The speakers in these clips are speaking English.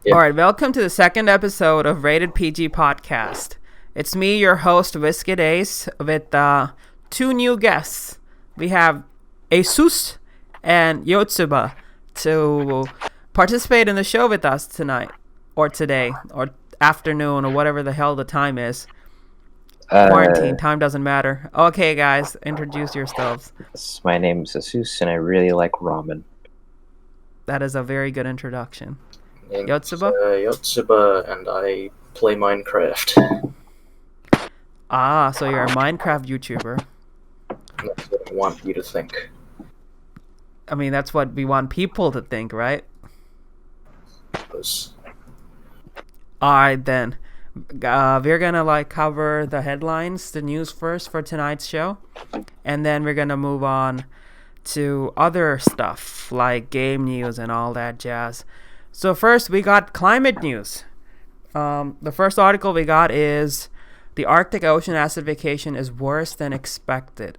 Yeah. All right, welcome to the second episode of Rated PG Podcast. It's me, your host, Whisket Ace, with two new guests. We have Asus and Yotsuba to participate in the show with us tonight, or today, or afternoon, or whatever the hell the time is. Quarantine, time doesn't matter. Okay, guys, introduce yourselves. My name's Asus, and I really like ramen. That is a very good introduction. Name's, Yotsuba? Yotsuba, and I play Minecraft. Ah, so you're a Minecraft YouTuber. That's what I want you to think. I mean, that's what we want people to think, right? Because Alright, then. We're gonna, cover the headlines, the news first for tonight's show. And then we're gonna move on to other stuff, like game news and all that jazz. So first, we got climate news. The first article we got is the Arctic Ocean acidification is worse than expected.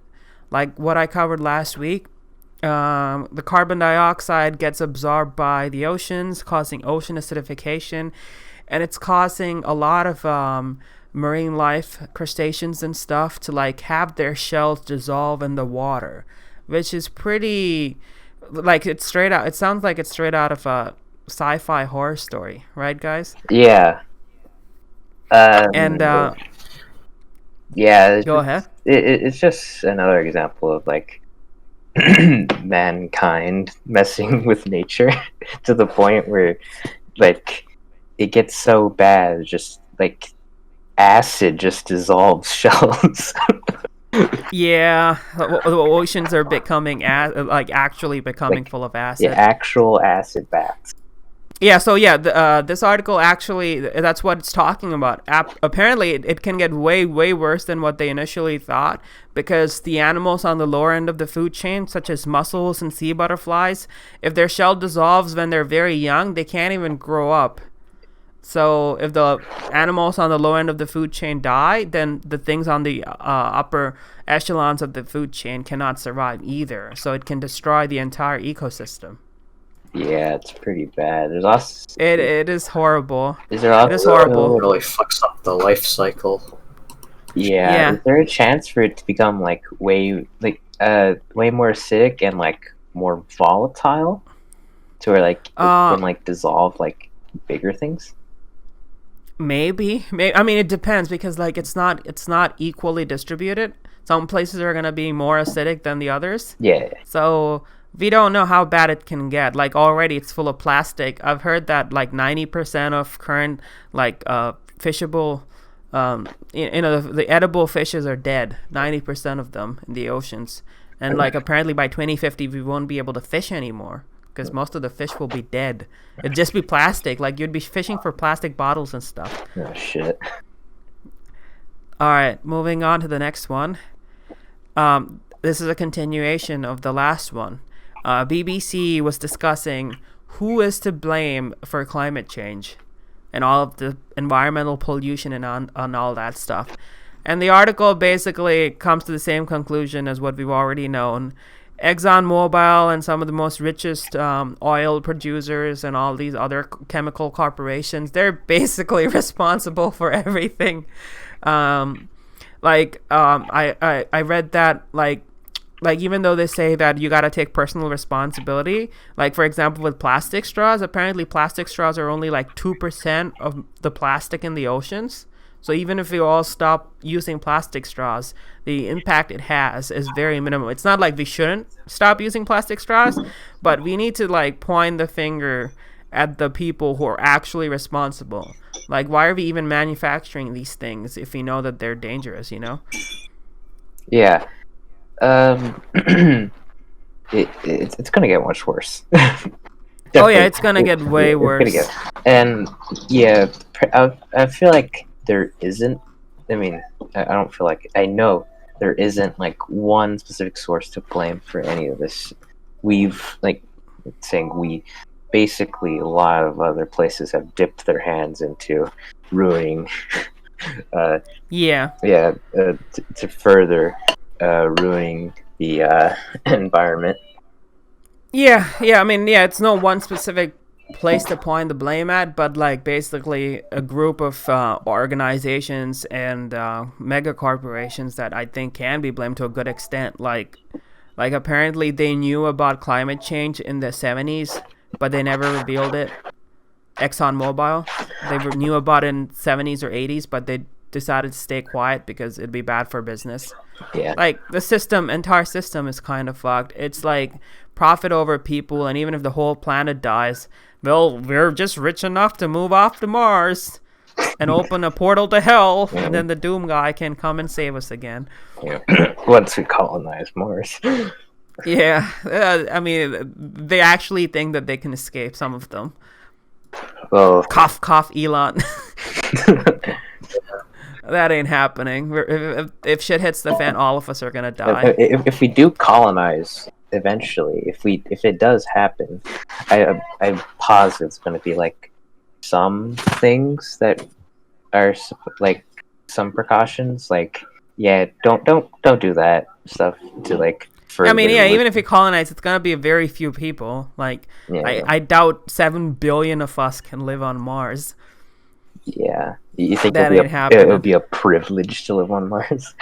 Like what I covered last week, the carbon dioxide gets absorbed by the oceans, causing ocean acidification, and it's causing a lot of marine life, crustaceans and stuff, to have their shells dissolve in the water, which is pretty, it's straight out. It sounds like it's straight out of a sci-fi horror story, right, guys? Yeah. And yeah. Go ahead. It's just another example of mankind messing with nature to the point where it gets so bad, just acid just dissolves shells. Yeah, the oceans are becoming actually becoming full of acid. Yeah, actual acid baths. Yeah, so this article actually, that's what it's talking about. Apparently, it can get way, way worse than what they initially thought, because the animals on the lower end of the food chain, such as mussels and sea butterflies, if their shell dissolves when they're very young, they can't even grow up. So if the animals on the low end of the food chain die, then the things on the upper echelons of the food chain cannot survive either. So it can destroy the entire ecosystem. Yeah, it's pretty bad. There's also it is horrible. It is horrible. it really fucks up the life cycle. Yeah. Is there a chance for it to become way more acidic and more volatile, to where it can dissolve bigger things? Maybe. I mean, it depends, because it's not equally distributed. Some places are gonna be more acidic than the others. Yeah. So we don't know how bad it can get. Already it's full of plastic. I've heard that 90% of current fishable, the edible fishes are dead. 90% of them in the oceans, and apparently by 2050 we won't be able to fish anymore, because most of the fish will be dead. It'd just be plastic. You'd be fishing for plastic bottles and stuff. Oh shit. All right, moving on to the next one. This is a continuation of the last one. BBC was discussing who is to blame for climate change and all of the environmental pollution and on all that stuff. And the article basically comes to the same conclusion as what we've already known. ExxonMobil and some of the most richest oil producers and all these other chemical corporations, they're basically responsible for everything. I read that even though they say that you got to take personal responsibility, for example with plastic straws, apparently plastic straws are only 2% of the plastic in the oceans. So even if we all stop using plastic straws, the impact it has is very minimal. It's not we shouldn't stop using plastic straws, but we need to point the finger at the people who are actually responsible. Why are we even manufacturing these things if we know that they're dangerous, Yeah. It's gonna get much worse. Oh yeah, it's gonna get way worse. And yeah, I feel there isn't. I mean, I don't feel I know there isn't one specific source to blame for any of this. We've basically a lot of other places have dipped their hands into ruining. To further ruining the environment. Yeah. I mean, it's no one specific place to point the blame at, but like basically a group of organizations and mega corporations that I think can be blamed to a good extent. Like apparently they knew about climate change in the 70s, but they never revealed it. ExxonMobil, they knew about it in 70s or 80s, but they decided to stay quiet because it'd be bad for business. Yeah. Like the entire system is kind of fucked. It's like profit over people, and even if the whole planet dies, well, we're just rich enough to move off to Mars and open a portal to hell, and then the Doom guy can come and save us again. Yeah. Once we colonize Mars. Yeah, I mean, they actually think that they can escape, some of them. Well, Cough, cough, Elon. That ain't happening. If shit hits the fan, all of us are gonna die. If we do colonize eventually, if it does happen, I'm positive it's going to be like some things that are like some precautions, like don't do that stuff to like. I mean, even if we colonize, it's gonna be a very few people. Like, I doubt 7 billion of us can live on Mars. Yeah, you think that it would be a privilege to live on Mars?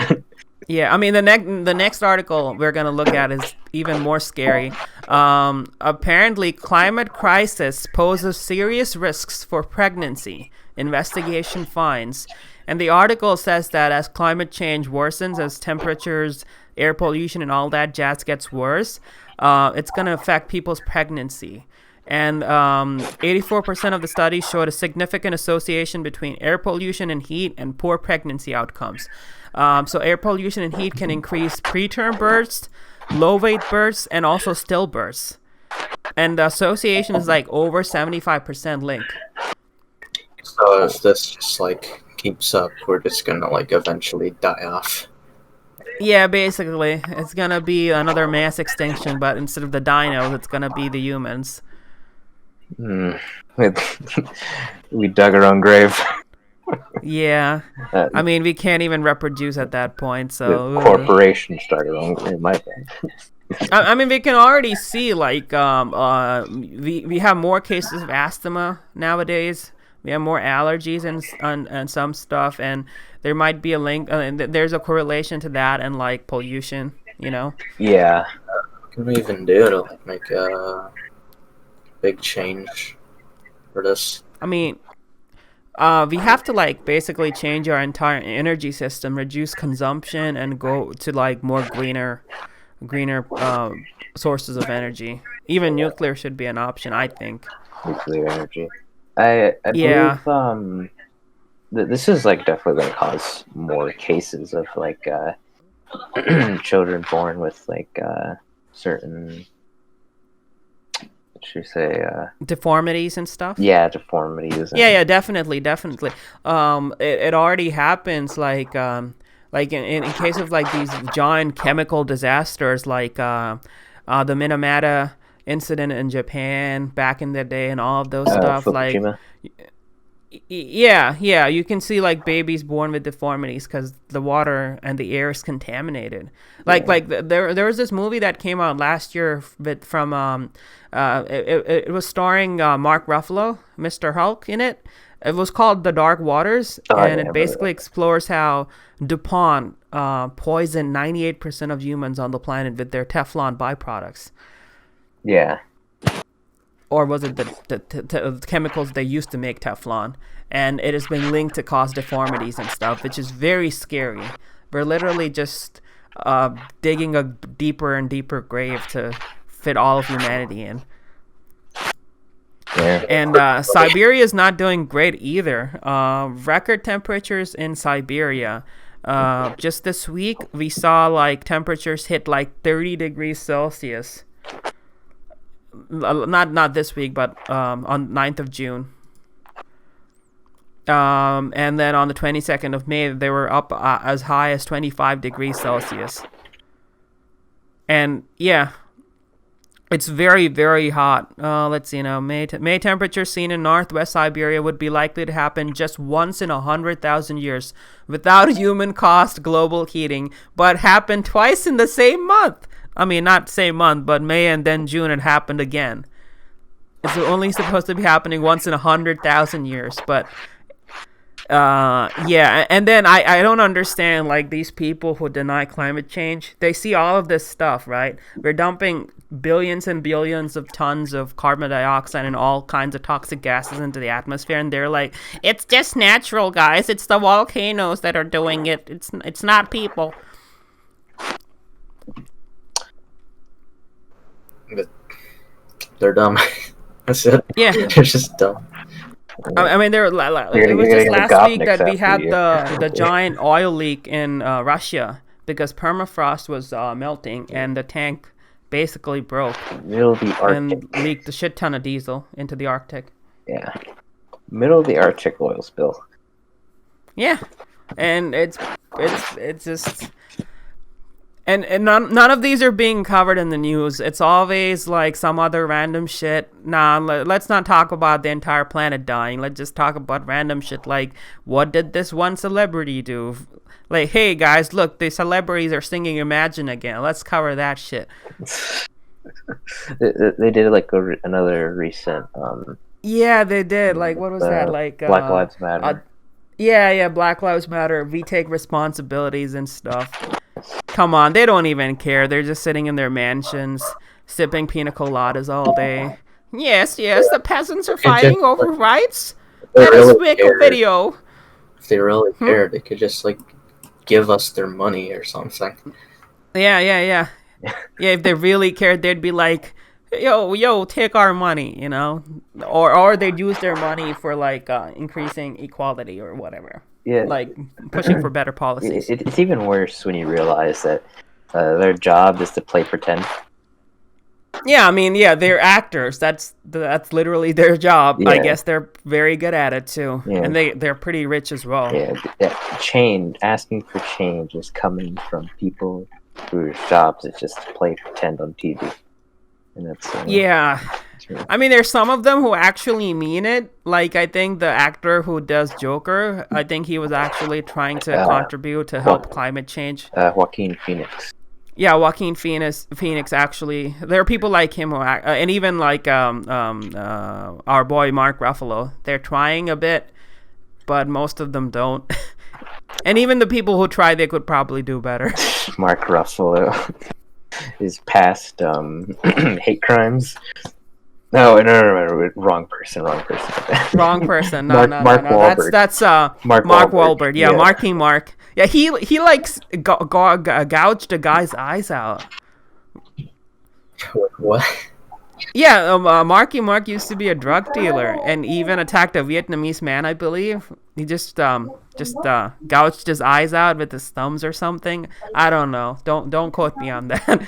Yeah, I mean, the next article we're gonna look at is even more scary. Apparently, climate crisis poses serious risks for pregnancy. Investigation finds, and the article says that as climate change worsens, as temperatures, air pollution, and all that jazz gets worse, it's gonna affect people's pregnancy. And 84% of the studies showed a significant association between air pollution and heat and poor pregnancy outcomes. So air pollution and heat can increase preterm births, low-weight births, and also stillbirths. And the association is like over 75% linked. So if this just like keeps up, we're just gonna like eventually die off. Yeah, basically. It's gonna be another mass extinction, but instead of the dinos, it's gonna be the humans. We dug our own grave. Yeah, I mean, we can't even reproduce at that point, so... The corporation started our own grave, my bad. I mean, we can already see, like, we have more cases of asthma nowadays. We have more allergies and some stuff, and there might be a link, there's a correlation to that and, like, pollution, you know? Yeah. What can we even do to, like, make a big change for this? I mean, we have to like basically change our entire energy system, reduce consumption, and go to like more greener sources of energy. Even nuclear should be an option, I think. Nuclear energy. I believe this is like definitely going to cause more cases of like children born with like certain. Should we say deformities and stuff? Yeah, deformities. Yeah, definitely. It already happens, like in case of like these giant chemical disasters, like the Minamata incident in Japan back in the day, and all of those stuff. Fukushima. Like, yeah, you can see like babies born with deformities because the water and the air is contaminated. There was this movie that came out last year from it was starring Mark Ruffalo, Mr. Hulk, in it. It was called The Dark Waters, and it basically explores how DuPont poisoned 98% of humans on the planet with their Teflon byproducts. Yeah. Or was it the chemicals they used to make Teflon? And it has been linked to cause deformities and stuff, which is very scary. We're literally just digging a deeper and deeper grave to fit all of humanity in. Yeah. And Siberia is not doing great either. Record temperatures in Siberia. Just this week, we saw like temperatures hit like 30 degrees Celsius. Not this week, but on 9th of June. And then on the 22nd of May, they were up as high as 25 degrees Celsius. And yeah, it's very, very hot. Let's see now. May temperatures seen in northwest Siberia would be likely to happen just once in 100,000 years without human-caused global heating, but happened twice in the same month. I mean, not same month, but May and then June it happened again. It's only supposed to be happening once in 100,000 years, but yeah. And then I don't understand, like, these people who deny climate change. They see all of this stuff, right? We're dumping billions and billions of tons of carbon dioxide and all kinds of toxic gases into the atmosphere, and they're like, it's just natural, guys. It's the volcanoes that are doing it. It's not people. They're dumb. That's it. Yeah. They're just dumb. I mean, it was just last week that we had the giant oil leak in Russia because permafrost was melting and the tank basically broke Middle of the Arctic. and leaked a shit ton of diesel into the Arctic. Yeah. Middle of the Arctic oil spill. Yeah, and it's just. And none of these are being covered in the news. It's always like some other random shit. Nah, let's not talk about the entire planet dying. Let's just talk about random shit like, what did this one celebrity do? Like, hey guys, look, the celebrities are singing Imagine again. Let's cover that shit. They did like another recent. Yeah, they did. Like, what was that? Like Black Lives Matter. Yeah, Black Lives Matter. We take responsibilities and stuff. Come on, they don't even care. They're just sitting in their mansions, sipping pina coladas all day. Yes, the peasants are fighting over rights. Let us make a video. If they really cared, they could just like give us their money or something. Yeah. Yeah, if they really cared, they'd be like, yo, take our money, you know? Or they'd use their money for like increasing equality or whatever. Yeah. Like pushing for better policies. It's even worse when you realize that their job is to play pretend. Yeah, I mean, they're actors. That's literally their job. Yeah. I guess they're very good at it too, Yeah. and they're pretty rich as well. Yeah, asking for change is coming from people whose jobs is just to play pretend on TV, and that's yeah. I mean, there's some of them who actually mean it. Like, I think the actor who does Joker, I think he was actually trying to contribute to help climate change. Joaquin Phoenix. Yeah, Joaquin Phoenix actually. There are people like him who act, and even like our boy Mark Ruffalo. They're trying a bit, but most of them don't. And even the people who try, they could probably do better. Mark Ruffalo is past hate crimes. No, wrong person. Wrong person. Mark Wahlberg. That's Mark Wahlberg. Yeah, Marky Mark. Yeah, he likes gouged a guy's eyes out. What? Yeah, Marky Mark used to be a drug dealer and even attacked a Vietnamese man, I believe. He just gouged his eyes out with his thumbs or something. I don't know. Don't quote me on that.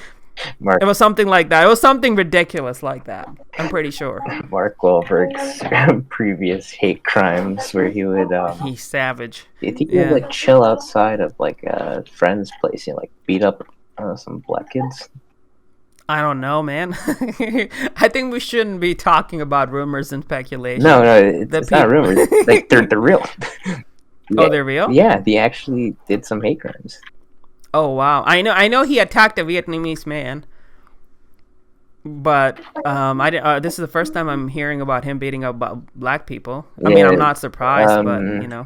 It was something like that. It was something ridiculous like that. I'm pretty sure. Mark Wahlberg's previous hate crimes, where he would he's savage. I think he would like chill outside of like a friend's place and like beat up some black kids. I don't know, man. I think we shouldn't be talking about rumors and speculation. No, it's not rumors. Like they're real. Oh, they're real? Yeah, they actually did some hate crimes. Oh wow! I know he attacked a Vietnamese man, but this is the first time I'm hearing about him beating up black people. I mean, I'm not surprised, but you know.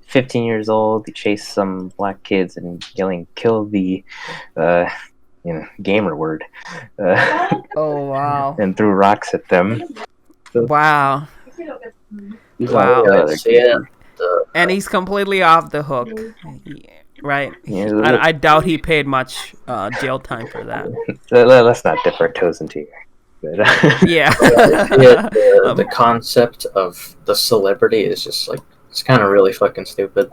15 years old, he chased some black kids and yelling "kill the," gamer word. Oh wow! And threw rocks at them. Wow! Wow! And he's completely off the hook. Right. Yeah, I doubt he paid much jail time for that. Let's not dip our toes into here. Yeah. The concept of the celebrity is just like, it's kind of really fucking stupid.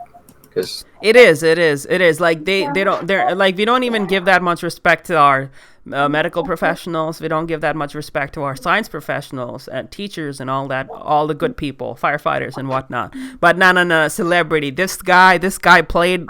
Cause it is. Like they're like, we don't even give that much respect to our medical professionals. We don't give that much respect to our science professionals and teachers and all that, all the good people, firefighters and whatnot. But no, celebrity. This guy played.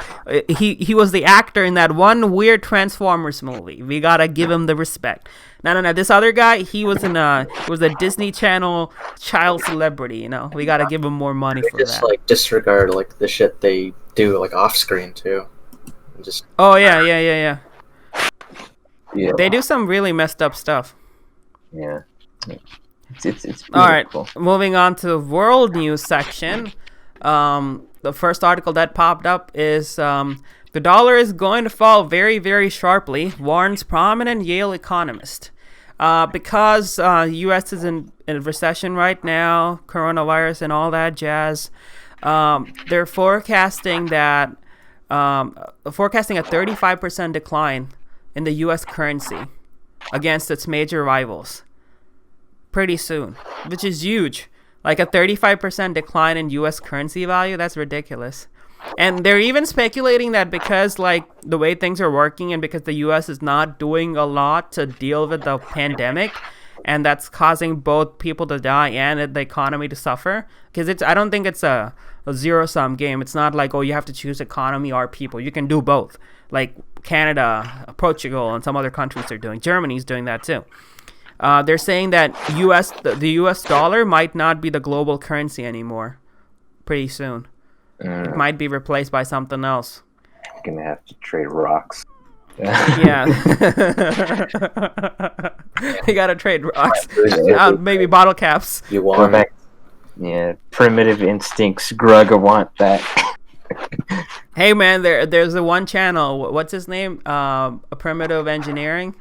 He was the actor in that one weird Transformers movie. We gotta give him the respect. No. This other guy, he was a Disney Channel child celebrity. You know, we gotta give him more money for that. Just like disregard like the shit they do like off screen too. Just. Oh yeah. Yeah. They do some really messed up stuff. Yeah. It's beautiful. All right, moving on to the world news section. The first article that popped up is the dollar is going to fall very, very sharply, warns prominent Yale economist. Because U.S. is in a recession right now, coronavirus and all that jazz, they're forecasting a 35% decline in the U.S. currency against its major rivals pretty soon, which is huge. Like a 35% decline in U.S. currency value, that's ridiculous. And they're even speculating that because like the way things are working and because the U.S. is not doing a lot to deal with the pandemic, and that's causing both people to die and the economy to suffer. Because I don't think it's a zero-sum game. It's not like, oh, you have to choose economy or people. You can do both. Like Canada, Portugal, and some other countries are doing. Germany's doing that too. They're saying that the U.S. dollar might not be the global currency anymore pretty soon. It might be replaced by something else. Gonna have to trade rocks. Yeah. You gotta trade rocks. Maybe bottle caps. You want back. Yeah, primitive instincts. Grug want that. Hey man, there's the one channel. What's his name? A Primitive Engineering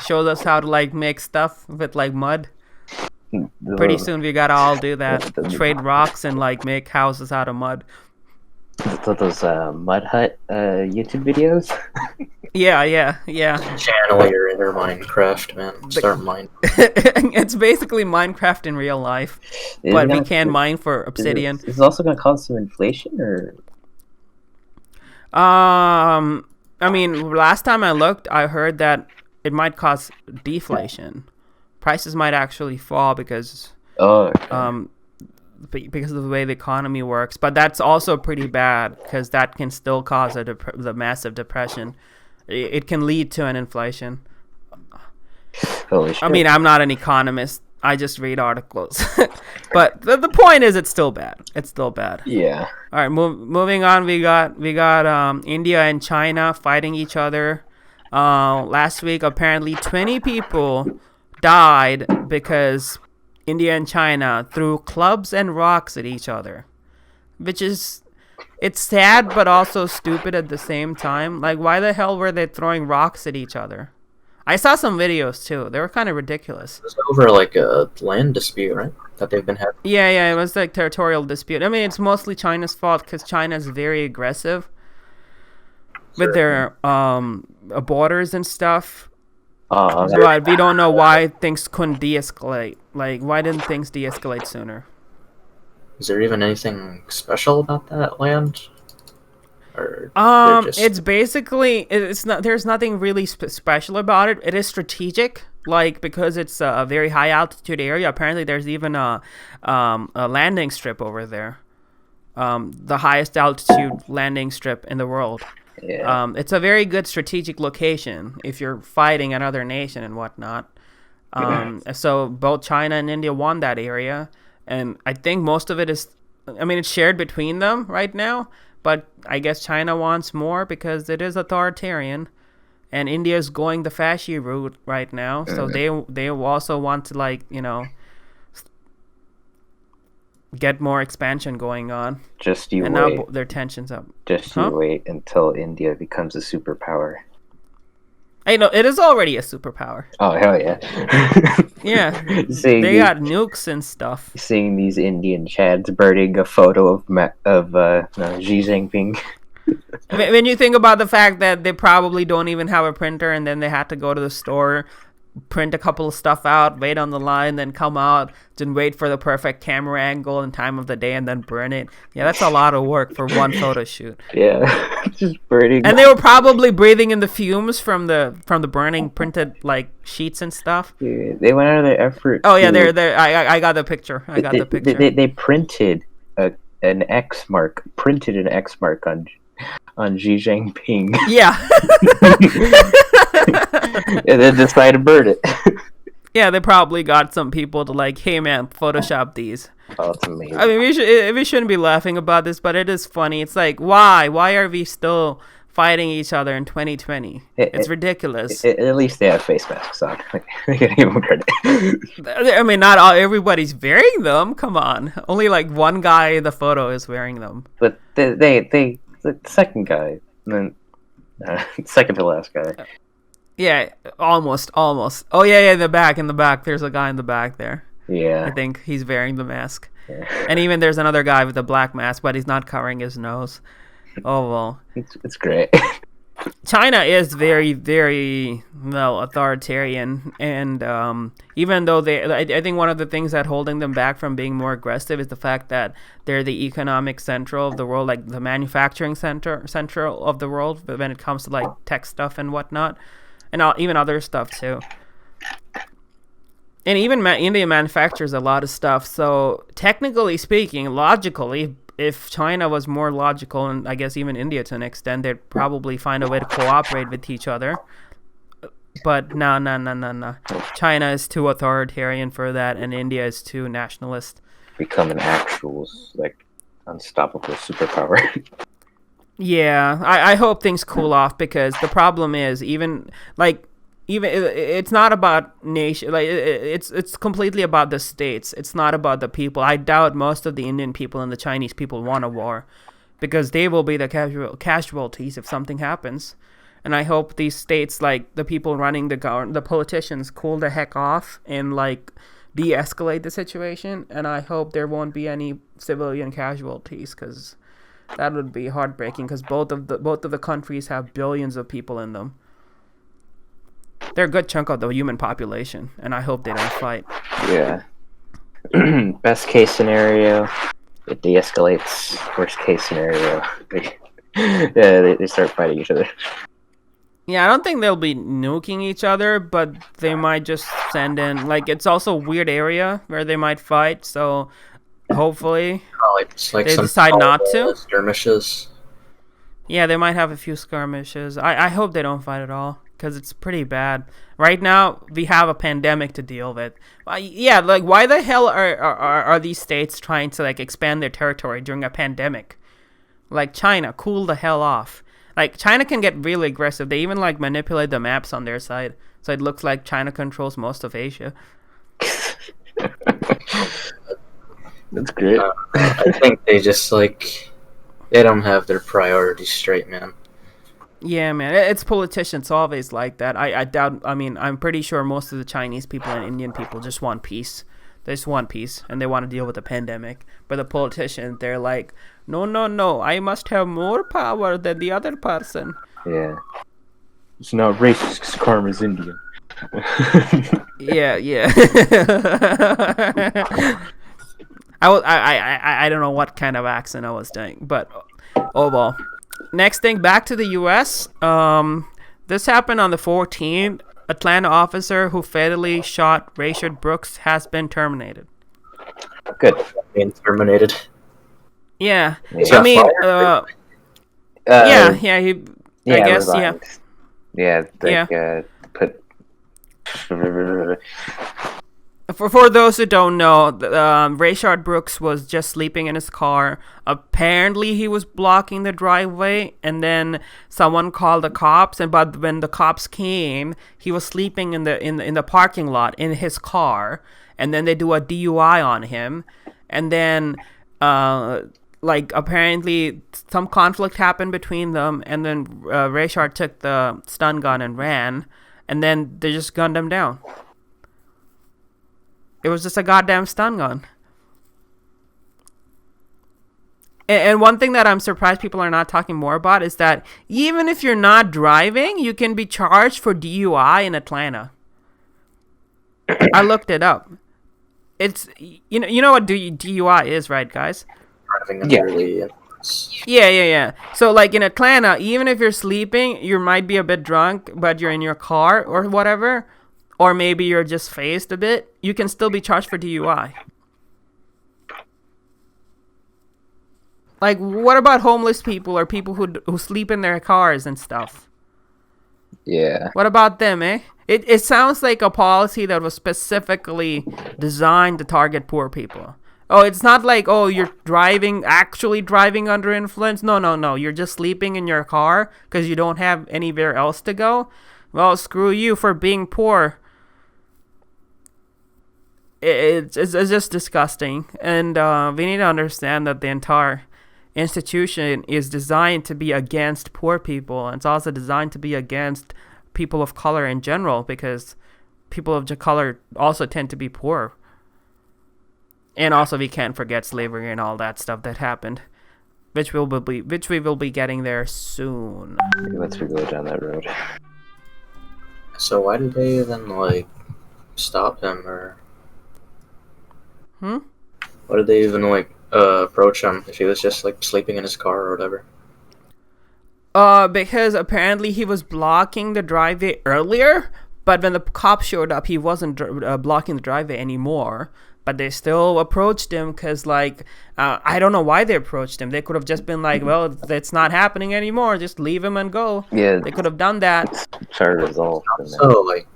shows us how to like make stuff with like mud. Pretty soon we gotta all do that. Trade rocks and like make houses out of mud. Those Mud Hut YouTube videos? Yeah. channel your inner Minecraft, man. Start mine. It's basically Minecraft in real life, but we can mine for obsidian. Is it also going to cause some inflation, or? I mean, last time I looked, I heard that it might cause deflation. Prices might actually fall because because of the way the economy works. But that's also pretty bad because that can still cause the massive depression. It can lead to an inflation. Holy shit. I mean, I'm not an economist. I just read articles. But the point is, it's still bad. It's still bad. Yeah. All right, moving on. We got India and China fighting each other. Last week, apparently 20 people died because India and China threw clubs and rocks at each other, which is, it's sad but also stupid at the same time. Like, why the hell were they throwing rocks at each other? I saw some videos too. They were kind of ridiculous. It was over like a land dispute, right? That they've been having. Yeah, it was like territorial dispute. I mean, it's mostly China's fault because China's very aggressive with their borders and stuff. But we don't know why things couldn't de-escalate. Like, why didn't things de-escalate sooner? Is there even anything special about that land? Or it's basically, it's not. There's nothing really special about it. It is strategic, like because it's a very high altitude area. Apparently, there's even a landing strip over there, the highest altitude landing strip in the world. Yeah. It's a very good strategic location if you're fighting another nation and whatnot. So both China and India won that area, and I think most of it is, I mean, it's shared between them right now, but I guess China wants more because it is authoritarian, and India is going the fasci route right now, so they also want to, like, you know, get more expansion going on. Just you and wait. Now their tensions up. Just you wait until India becomes a superpower. Hey, no, it is already a superpower. Oh, hell yeah. Yeah. They got nukes and stuff. Seeing these Indian Chads burning a photo of Xi Jinping. When you think about the fact that they probably don't even have a printer, and then they had to go to the store, print a couple of stuff out, wait on the line, then come out, then wait for the perfect camera angle and time of the day, and then burn it. Yeah, that's a lot of work for one photo shoot. Yeah, just burning. And they were probably breathing in the fumes from the burning printed like sheets and stuff. Yeah, they went out of their effort. Oh yeah, they're. I got the picture. They printed an X mark. Printed an X mark on Xi Jinping. Yeah. And then decided to burn it. Yeah, they probably got some people to like, hey man, Photoshop these. Oh, it's amazing. I mean, we shouldn't be laughing about this, but it is funny. It's like, why are we still fighting each other in 2020. It's ridiculous. At least they have face masks on. They can give them credit. I mean, not everybody's wearing them. Come on. Only like one guy in the photo is wearing them. But the second guy, then second to last guy. Yeah, almost. Oh yeah, in the back. There's a guy in the back there. Yeah. I think he's wearing the mask. Yeah. And even there's another guy with a black mask, but he's not covering his nose. Oh well. It's great. China is very, very authoritarian, and even though I think one of the things that holding them back from being more aggressive is the fact that they're the economic central of the world, like the manufacturing central of the world when it comes to like tech stuff and whatnot, and even other stuff too. And even India manufactures a lot of stuff. So technically speaking, logically, if China was more logical, and I guess even India to an extent, they'd probably find a way to cooperate with each other. But no. China is too authoritarian for that, and India is too nationalist. Become an actual, like, unstoppable superpower. Yeah, I hope things cool off, because the problem is even it's not about nation, like it's completely about the states. It's not about the people. I doubt most of the Indian people and the Chinese people want a war, because they will be the casualties if something happens. And I hope these states, like the people running the politicians, cool the heck off and like de-escalate the situation. And I hope there won't be any civilian casualties, because that would be heartbreaking, because both of the countries have billions of people in them. They're a good chunk of the human population, and I hope they don't fight. Yeah. Best case scenario, it de-escalates. Worst case scenario, they start fighting each other. Yeah, I don't think they'll be nuking each other, but they might just send in... Like, it's also a weird area where they might fight, so hopefully they decide not to. Skirmishes. Yeah, they might have a few skirmishes. I hope they don't fight at all, because it's pretty bad. Right now, we have a pandemic to deal with. Yeah, like, why the hell are these states trying to, like, expand their territory during a pandemic? Like, China, cool the hell off. Like, China can get really aggressive. They even, like, manipulate the maps on their side, so it looks like China controls most of Asia. That's great. I think they just, like, they don't have their priorities straight, man. Yeah, man, it's politicians always like that. I doubt, I mean, I'm pretty sure most of the Chinese people and Indian people just want peace. They just want peace, and they want to deal with the pandemic. But the politicians, they're like, no, I must have more power than the other person. Yeah. It's not racist because karma's Indian. Yeah. I don't know what kind of accent I was doing, but oh well. Next thing, back to the U.S. This happened on the 14th. Atlanta officer who fatally shot Rayshard Brooks has been terminated. Good. Being terminated. Yeah. I mean, I guess, yeah. Yeah, put... For those who don't know, Rayshard Brooks was just sleeping in his car. Apparently, he was blocking the driveway, and then someone called the cops. But when the cops came, he was sleeping in the parking lot in his car. And then they do a DUI on him, and then apparently some conflict happened between them, and then Rayshard took the stun gun and ran, and then they just gunned him down. It was just a goddamn stun gun. And one thing that I'm surprised people are not talking more about is that even if you're not driving, you can be charged for DUI in Atlanta. I looked it up. It's you know what DUI is, right, guys? Driving under the influence. Yeah. So like in Atlanta, even if you're sleeping, you might be a bit drunk, but you're in your car or whatever. Or maybe you're just phased a bit, you can still be charged for DUI. Like, what about homeless people or people who sleep in their cars and stuff? Yeah. What about them, eh? It sounds like a policy that was specifically designed to target poor people. Oh, it's not like, oh, you're actually driving under influence. No. You're just sleeping in your car because you don't have anywhere else to go. Well, screw you for being poor. It's just disgusting. And we need to understand that the entire institution is designed to be against poor people. And it's also designed to be against people of color in general, because people of color also tend to be poor. And also, we can't forget slavery and all that stuff that happened, which we will be getting there soon. Once we go down that road. So why did they even like stop him, or? Why did they even like approach him if he was just like sleeping in his car or whatever? Because apparently he was blocking the driveway earlier, but when the cops showed up, he wasn't blocking the driveway anymore. But they still approached him because, like, I don't know why they approached him. They could have just been like, well, it's not happening anymore. Just leave him and go. Yeah. They could have done that. Try to resolve. So, like,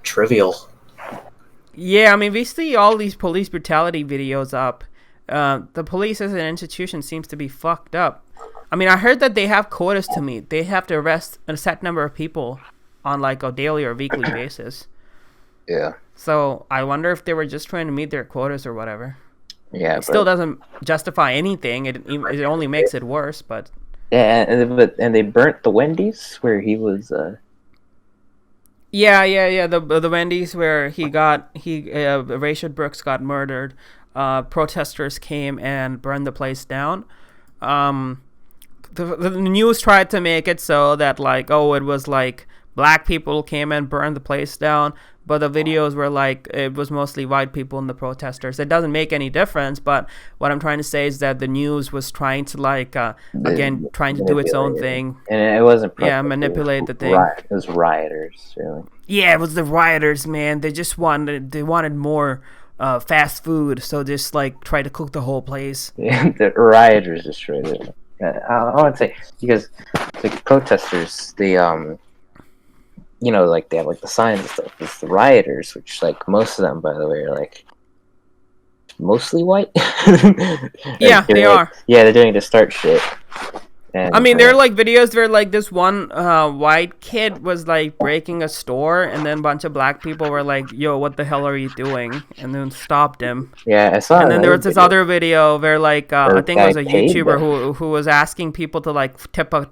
trivial. Yeah, I mean, we see all these police brutality videos up. The police as an institution seems to be fucked up. I mean, I heard that they have quotas to meet. They have to arrest a set number of people on, like, a daily or weekly basis. Yeah. So I wonder if they were just trying to meet their quotas or whatever. Yeah, it still doesn't justify anything. It only makes it worse. But yeah, and they burnt the Wendy's where he was. Yeah. The Wendy's where Rayshard Brooks got murdered. Protesters came and burned the place down. The news tried to make it so that, like, oh, it was like black people came and burned the place down. But the videos were like, it was mostly white people and the protesters. It doesn't make any difference. But what I'm trying to say is that the news was trying to, like, again, trying to do its own thing. And it wasn't manipulate the thing. It was rioters, really. Yeah, it was the rioters, man. They just wanted more fast food. So just, like, try to cook the whole place. Yeah, the rioters destroyed it. I want to say, because the protesters, you know, like, they have, like, the signs and stuff. It's the rioters, which, like, most of them, by the way, are, like, mostly white. Yeah, they are. Yeah, they're doing it to start shit. And, I mean, there are, like, videos where, like, this one white kid was, like, breaking a store, and then a bunch of black people were like, yo, what the hell are you doing? And then stopped him. Yeah, I saw. And then there was this other video where, like, I think it was a YouTuber who was asking people to, like, tip a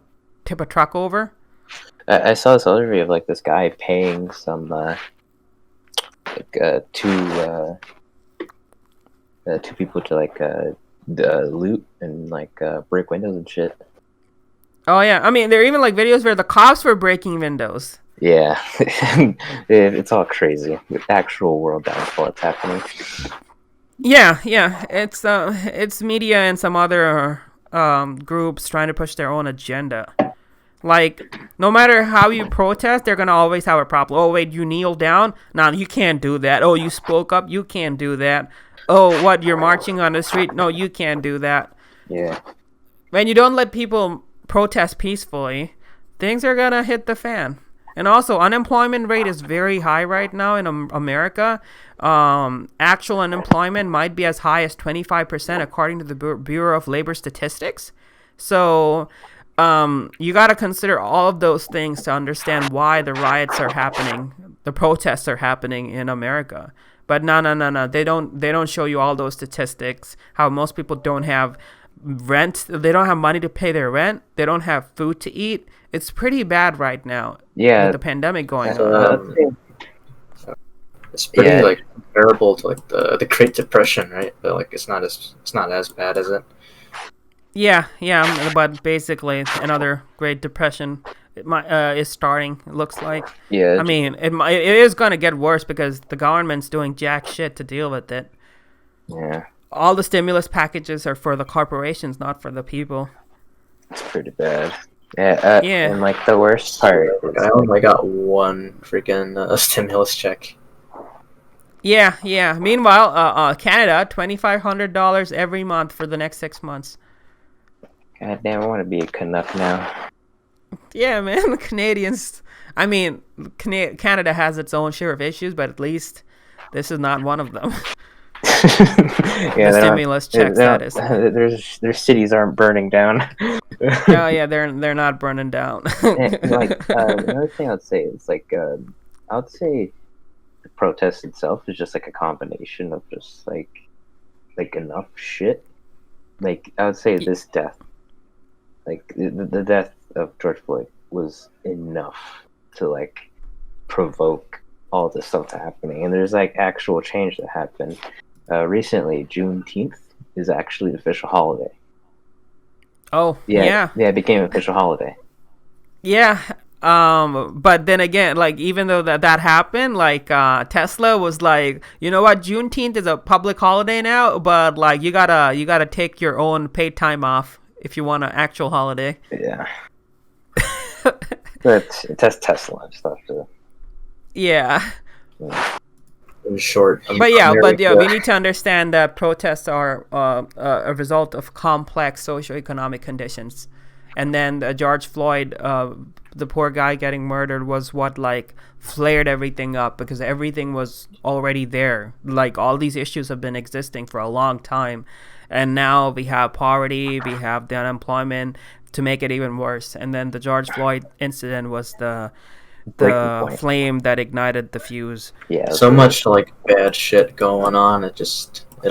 truck over. I saw this other video of, like, this guy paying some two people to, like, loot and, like, break windows and shit. Oh yeah, I mean, there are even, like, videos where the cops were breaking windows. Yeah, it's all crazy. The actual world downfall that's happening. Yeah, it's media and some other groups trying to push their own agenda. Like, no matter how you protest, they're going to always have a problem. Oh, wait, you kneel down? No, you can't do that. Oh, you spoke up? You can't do that. Oh, what, you're marching on the street? No, you can't do that. Yeah. When you don't let people protest peacefully, things are going to hit the fan. And also, unemployment rate is very high right now in America. Actual unemployment might be as high as 25% according to the Bureau of Labor Statistics. So you got to consider all of those things to understand why the riots are happening, the protests are happening in America. But no. They don't show you all those statistics. How most people don't have rent, they don't have money to pay their rent, they don't have food to eat. It's pretty bad right now. Yeah, with the pandemic going on. It's pretty like comparable to like the Great Depression, right? But like it's not as bad as it. Yeah, but basically another Great Depression is starting, it looks like. Yeah. I mean, it is going to get worse because the government's doing jack shit to deal with it. Yeah. All the stimulus packages are for the corporations, not for the people. It's pretty bad. Yeah. And like the worst part is, I only got one freaking stimulus check. Yeah. Meanwhile, Canada, $2,500 every month for the next 6 months. God damn, I want to be a Canuck now. Yeah, man, the Canadians. I mean, Canada has its own share of issues, but at least this is not one of them. The stimulus checks, that is. Their cities aren't burning down. Oh yeah, they're not burning down. Another thing I'd say is I would say the protest itself is just like a combination of just like enough shit. Like I would say this death, like the death of George Floyd was enough to like provoke all this stuff happening, and there's like actual change that happened recently. Juneteenth is actually an official holiday. Oh yeah, it became an official holiday. Yeah, but then again, like even though that happened, like Tesla was like, you know what, Juneteenth is a public holiday now, but like you gotta take your own paid time off if you want an actual holiday. Yeah. But it's Tesla and stuff too. Yeah. In short, but we need to understand that protests are a result of complex socioeconomic conditions, and then George Floyd, the poor guy getting murdered, was what like flared everything up, because everything was already there. Like all these issues have been existing for a long time, and now we have poverty, we have the unemployment to make it even worse. And then the George Floyd incident was the flame that ignited the fuse. Yeah. So much like bad shit going on. It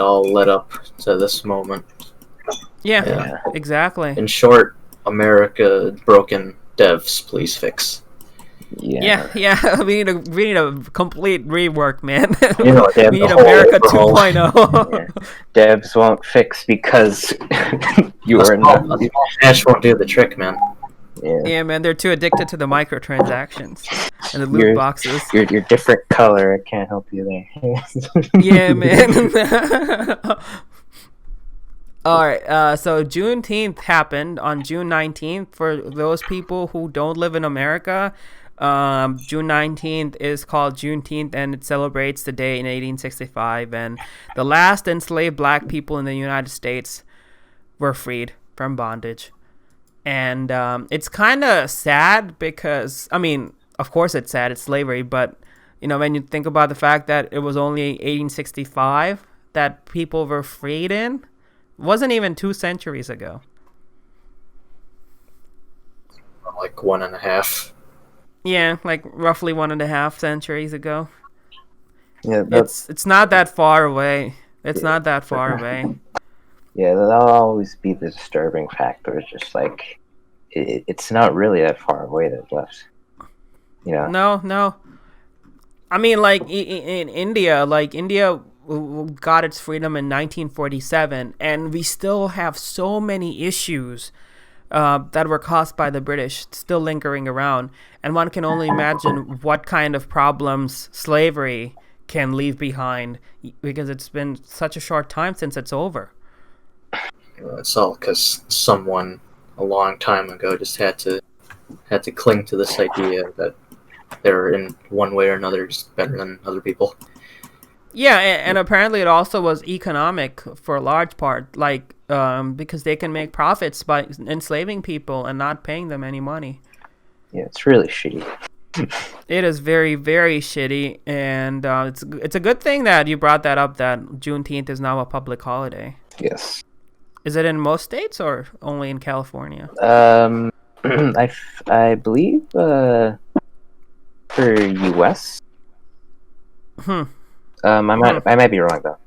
all led up to this moment. Yeah. Exactly. In short, America broken devs, please fix. Yeah. We need a complete rework, man. We need America 2.0. Devs won't fix because you are not. Dash won't do the trick, man. Yeah, man, they're too addicted to the microtransactions and the loot boxes. You're different color. I can't help you there. Yeah, man. All right, so Juneteenth happened on June 19th. For those people who don't live in America, June 19th is called Juneteenth, and it celebrates the day in 1865. And the last enslaved black people in the United States were freed from bondage. And it's kind of sad because, I mean, of course it's sad, it's slavery, but, you know, when you think about the fact that it was only 1865 that people were freed in, it wasn't even 2 centuries ago. Like 1.5. Yeah, like roughly 1.5 centuries ago. Yeah, it's not that far away. It's not that far away. Yeah, that'll always be the disturbing factor. It's just like it's not really that far away that left. You know? No. I mean, like in India, India got its freedom in 1947, and we still have so many issues that were caused by the British still lingering around. And one can only imagine what kind of problems slavery can leave behind, because it's been such a short time since it's over. It's all because someone a long time ago just had to cling to this idea that they're in one way or another just better than other people. Yeah, and apparently it also was economic for a large part, because they can make profits by enslaving people and not paying them any money. Yeah, it's really shitty. It is very, very shitty, and it's a good thing that you brought that up, that Juneteenth is now a public holiday. Yes. Is it in most states or only in California? I believe for U.S. I might be wrong though.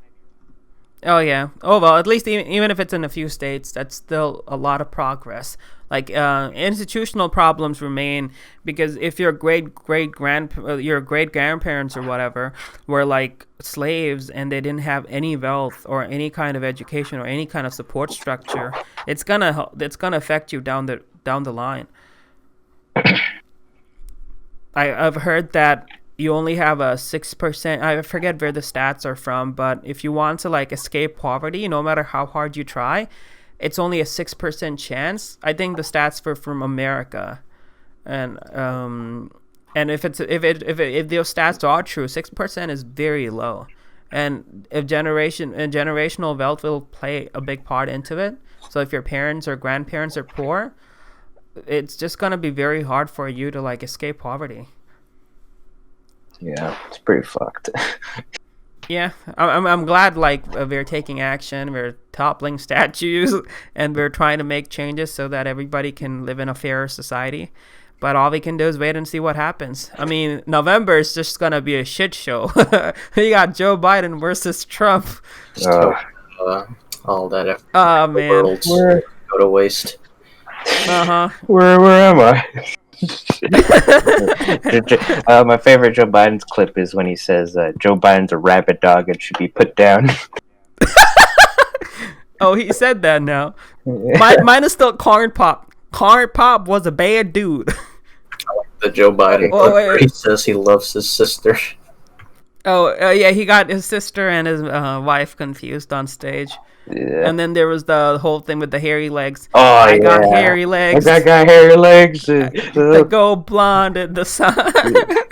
Oh yeah. Oh well, at least even if it's in a few states, that's still a lot of progress. Like institutional problems remain, because if your great grandparents or whatever were like slaves and they didn't have any wealth or any kind of education or any kind of support structure, it's gonna affect you down the line. I've heard that you only have a 6%. I forget where the stats are from, but if you want to like escape poverty, no matter how hard you try, it's only a 6% chance. I think the stats were from America, and if those stats are true, 6% is very low, and if generational wealth will play a big part into it. So if your parents or grandparents are poor, it's just gonna be very hard for you to like escape poverty. Yeah, it's pretty fucked. Yeah, I'm glad like we're taking action, we're toppling statues, and we're trying to make changes so that everybody can live in a fairer society. But all we can do is wait and see what happens. I mean, November is just gonna be a shit show. We got Joe Biden versus Trump. All that effort. Oh man, World's go to waste. Where am I? My favorite Joe Biden's clip is when he says Joe Biden's a rabid dog and should be put down. Oh, he said that now. Mine is still Corn Pop. Corn Pop was a bad dude. The Joe Biden clip where he says he loves his sister. Oh, yeah, he got his sister and his wife confused on stage. Yeah. And then there was the whole thing with the hairy legs. Oh, I got hairy legs. I got hairy legs. The go blonde at the sun.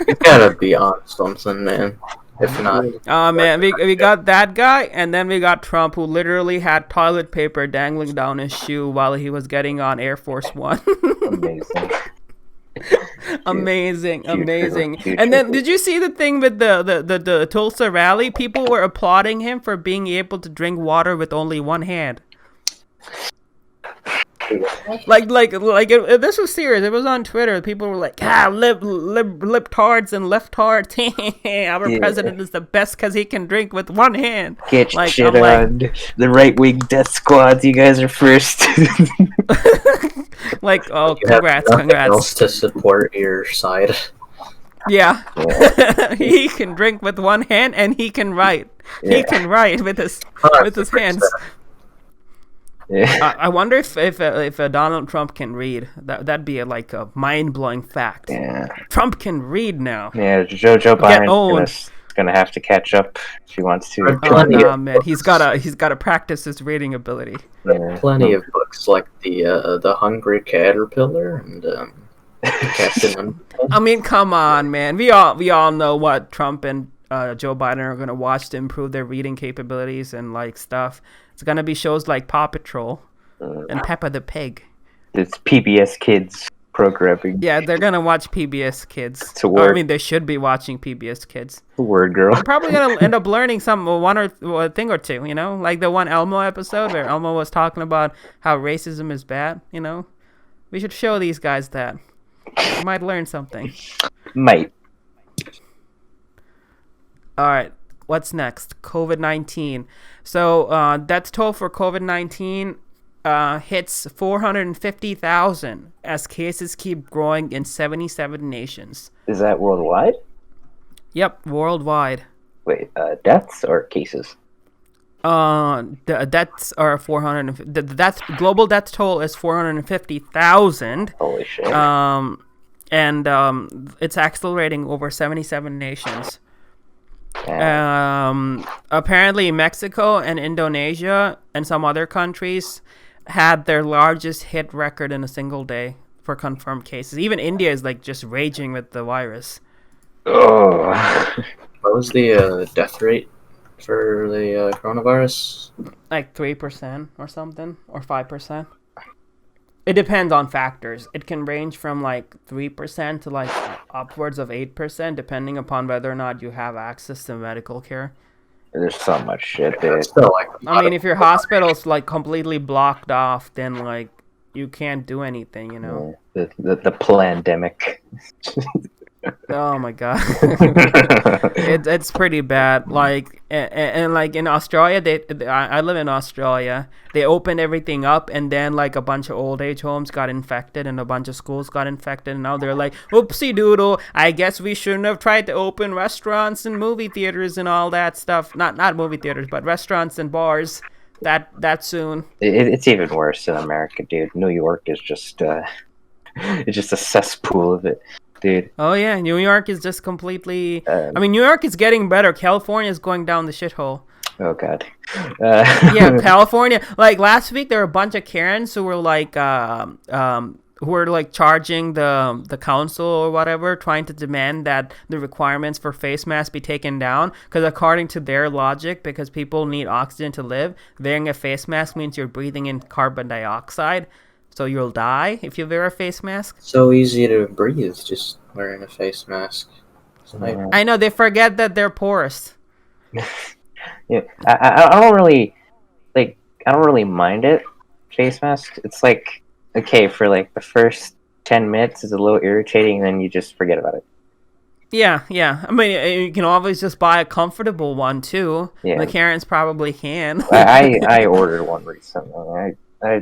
You gotta be on something, man. If not, oh man, we got that guy, and then we got Trump, who literally had toilet paper dangling down his shoe while he was getting on Air Force One. Amazing. Amazing. And then, did you see the thing with the Tulsa rally? People were applauding him for being able to drink water with only one hand. This was serious. It was on Twitter. People were like, lip-tards and left-tards. Our president is the best because he can drink with one hand. Get shit on. The right-wing death squads, you guys are first. congrats. Else to support your side. Yeah. He can drink with one hand and he can write. He can write with his hands. Yeah. I wonder if Donald Trump can read. That'd be a mind-blowing fact. Yeah. Trump can read now. Yeah, Joe Biden's gonna have to catch up if he wants to. Oh no, man, he's gotta practice his reading ability. Plenty of books like the Hungry Caterpillar and Captain. I mean, come on, man. We all know what Trump and Joe Biden are gonna watch to improve their reading capabilities and stuff. It's gonna be shows like Paw Patrol and Peppa the Pig. It's PBS Kids programming. Yeah, they're gonna watch PBS Kids. It's a word. I mean, they should be watching PBS Kids. A word, girl. They're probably gonna end up learning one or thing or two. Like the one Elmo episode where Elmo was talking about how racism is bad. We should show these guys that. They might learn something. Might. All right. What's next? COVID-19. So death toll for COVID-19 hits 450,000 as cases keep growing in 77 nations. Is that worldwide? Yep, worldwide. Wait, deaths or cases? The deaths are 400. The global death toll is 450,000. Holy shit. And it's accelerating over 77 nations. Apparently Mexico and Indonesia and some other countries had their largest hit record in a single day for confirmed cases. Even India is just raging with the virus. Oh. What was the death rate for the coronavirus? 3% or something, or 5%. It depends on factors. It can range from 3% to upwards of 8%, depending upon whether or not you have access to medical care. There's so much shit there. I mean, if your hospital's completely blocked off, then you can't do anything, The pandemic. Oh my god. It's pretty bad. And in Australia, I live in Australia. They opened everything up, and then a bunch of old age homes got infected, and a bunch of schools got infected. And now they're like, "Oopsie doodle! I guess we shouldn't have tried to open restaurants and movie theaters and all that stuff. Not movie theaters, but restaurants and bars that soon." It's even worse in America, dude. New York is just it's just a cesspool of it. Dude. Oh yeah, New York is just completely. New York is getting better. California is going down the shithole. Oh god. Yeah, California. Last week, there were a bunch of Karens who were charging the council or whatever, trying to demand that the requirements for face masks be taken down. Because according to their logic, because people need oxygen to live, wearing a face mask means you're breathing in carbon dioxide. So you'll die if you wear a face mask? So easy to breathe just wearing a face mask. I know, they forget that they're porous. Yeah, I don't really like. I don't really mind it. Face mask. It's like okay for like the first 10 minutes is a little irritating, and then you just forget about it. Yeah. I mean, you can always just buy a comfortable one too. Yeah. The Karens probably can. I ordered one recently. Yeah,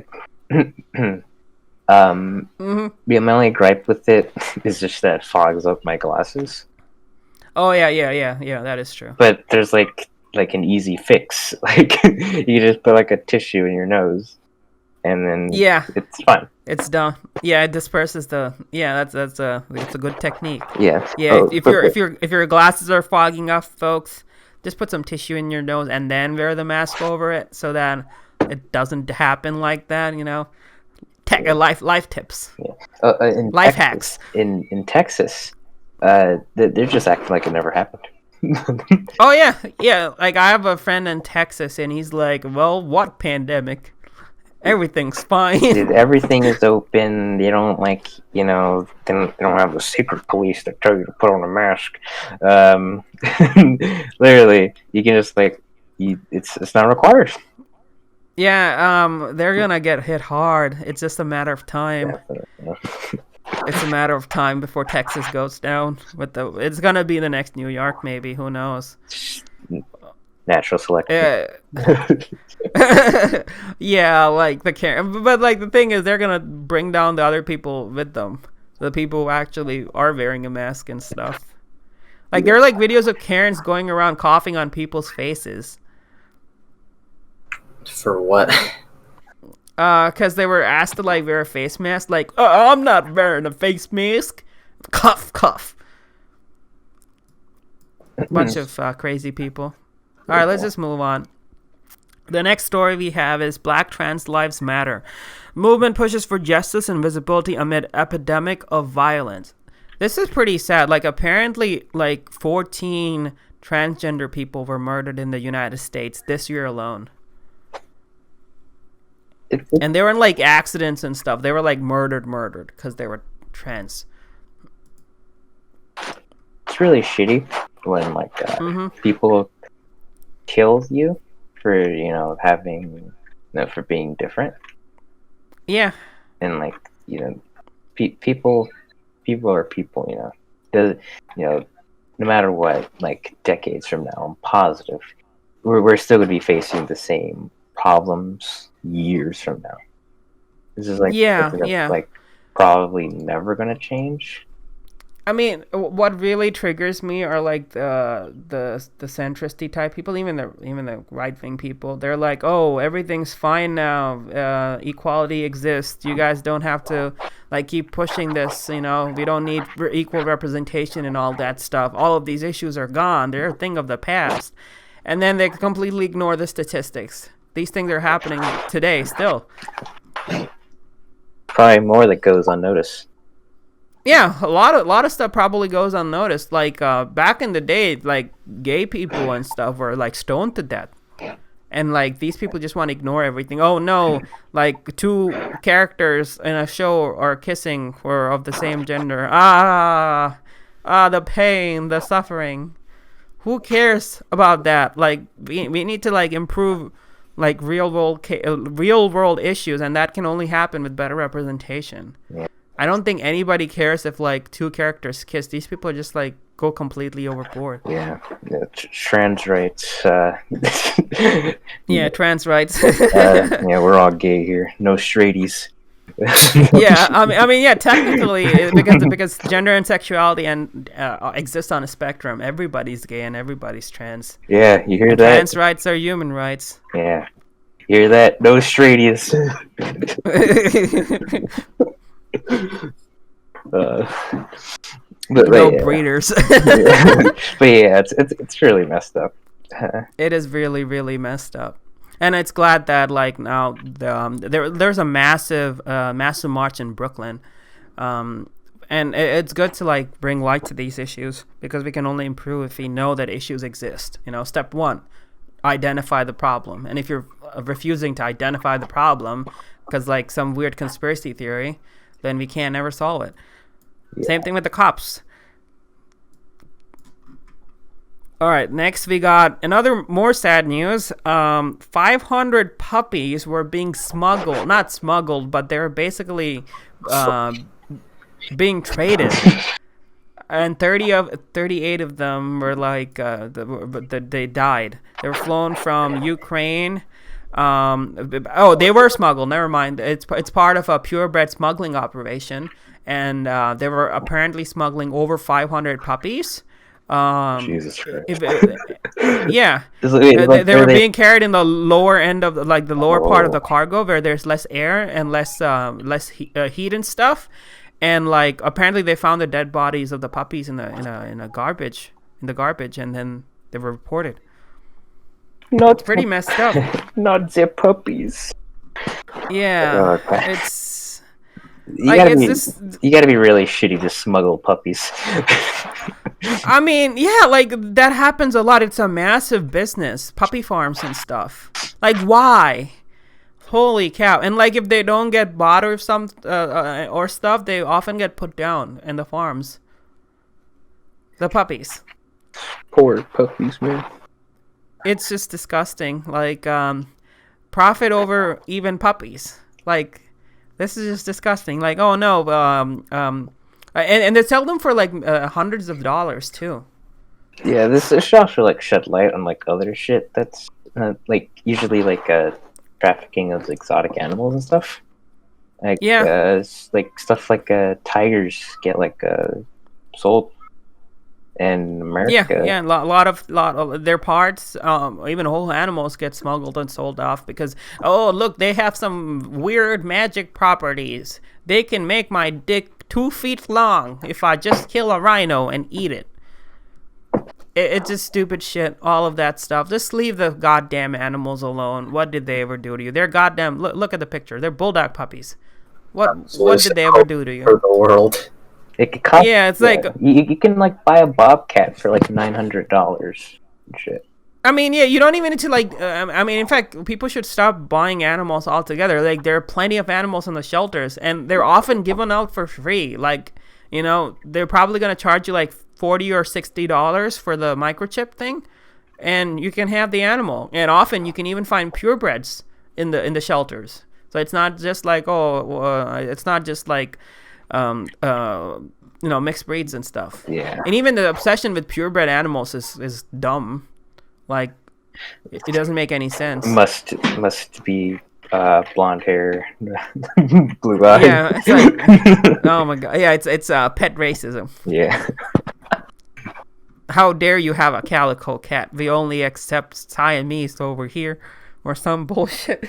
my only gripe with it is just that it fogs up my glasses. Oh yeah. That is true. But there's like an easy fix. Like you just put like a tissue in your nose, and then it's fine. It's done. Yeah, it disperses the. Yeah, it's a good technique. Yeah. Yeah, if your glasses are fogging up, folks, just put some tissue in your nose and then wear the mask over it so that it doesn't happen like that. You know, life tips. Yeah. Life hacks. In Texas, they're just acting like it never happened. Oh yeah. Like I have a friend in Texas, and he's like, "Well, what pandemic? Everything's fine. Dude, everything is open. They don't they don't have the secret police that tell you to put on a mask. Literally, you can just it's not required." Yeah, they're gonna get hit hard. It's just a matter of time. Yeah. It's a matter of time before Texas goes down. It's gonna be the next New York, maybe. Who knows? Natural selection. Yeah, like but like the thing is, they're gonna bring down the other people with them. The people who actually are wearing a mask and stuff. Like there are like videos of Karens going around coughing on people's faces. For what? Because they were asked to like wear a face mask. Like, I'm not wearing a face mask. Cough. Bunch of crazy people. All right, let's just move on. The next story we have is Black Trans Lives Matter. Movement pushes for justice and visibility amid epidemic of violence. This is pretty sad. Like, apparently, like 14 transgender people were murdered in the United States this year alone. And they were in like accidents and stuff. They were like murdered because they were trans. It's really shitty when people kill you for having for being different. Yeah. And people are people. No matter what, like decades from now, I'm positive we're still gonna be facing the same problems years from now. This is probably never gonna change. I mean, what really triggers me are like the centristy type people, even the right wing people. They're like, oh, everything's fine now. Equality exists. You guys don't have to like keep pushing this. We don't need equal representation and all that stuff. All of these issues are gone. They're a thing of the past. And then they completely ignore the statistics. These things are happening today still. Probably more that goes unnoticed. Yeah, a lot of stuff probably goes unnoticed. Like back in the day, like gay people and stuff were like stoned to death, and like these people just want to ignore everything. Oh no, like two characters in a show are kissing or of the same gender. The pain, the suffering. Who cares about that? Like we need to like improve like real world issues, and that can only happen with better representation. Yeah. I don't think anybody cares if like two characters kiss. These people are just like go completely overboard. Yeah, trans rights. Yeah, trans rights. Yeah, we're all gay here. No straighties. Yeah, I mean, yeah, technically, because gender and sexuality exist on a spectrum. Everybody's gay and everybody's trans. Yeah, you hear that? Trans rights are human rights. Yeah, you hear that? No straighties. Breeders. But yeah, it's really messed up. It is really, really messed up. And it's glad that like now there's a massive march in Brooklyn, and it's good to like bring light to these issues because we can only improve if we know that issues exist. Step one, identify the problem, and if you're refusing to identify the problem because like some weird conspiracy theory, then we can't ever solve it. Yeah. Same thing with the cops. All right, next we got another more sad news. 500 puppies were being smuggled, not smuggled, but they were basically being traded. And 38 of them were like, they died. They were flown from Ukraine. They were smuggled. Never mind. It's part of a purebred smuggling operation, and they were apparently smuggling over 500 puppies. Jesus Christ. Yeah, they were being carried in the lower end of the lower part of the cargo where there's less air and less heat and stuff. And like apparently they found the dead bodies of the puppies in the garbage, and then they were reported. It's pretty messed up. Not the puppies. Yeah, it's you gotta be really shitty to smuggle puppies. I mean, yeah, like that happens a lot. It's a massive business, puppy farms and stuff. Like, why? Holy cow! And like, if they don't get bought or some or stuff, they often get put down in the farms. The puppies. Poor puppies, man. It's just disgusting. Like, profit over even puppies. Like, this is just disgusting. Like, oh no, and they sell them for like hundreds of dollars too. Yeah, this should also like shed light on like other shit that's like usually like trafficking of exotic animals and stuff. Like like stuff like tigers get like sold in America. Yeah, a lot of their parts, even whole animals get smuggled and sold off because look, they have some weird magic properties. They can make my dick 2 feet long if I just kill a rhino and eat it. It's just stupid shit, all of that stuff. Just leave the goddamn animals alone. What did they ever do to you? They're goddamn... Look at the picture. They're bulldog puppies. What did they ever do to you? For the world. It could cost, it's like... You can, like, buy a bobcat for, like, $900 and shit. I mean, yeah, you don't even need to, like... in fact, people should stop buying animals altogether. Like, there are plenty of animals in the shelters, and they're often given out for free. Like, you know, they're probably going to charge you, like, $40 or $60 for the microchip thing, and you can have the animal. And often you can even find purebreds in the shelters. So it's not just like mixed breeds and stuff. Yeah. And even the obsession with purebred animals is dumb. Like, it doesn't make any sense. Must be blonde hair, blue eyes. Yeah, it's like, oh my god. Yeah, it's pet racism. Yeah. How dare you have a calico cat? We only accept Siamese over here, or some bullshit.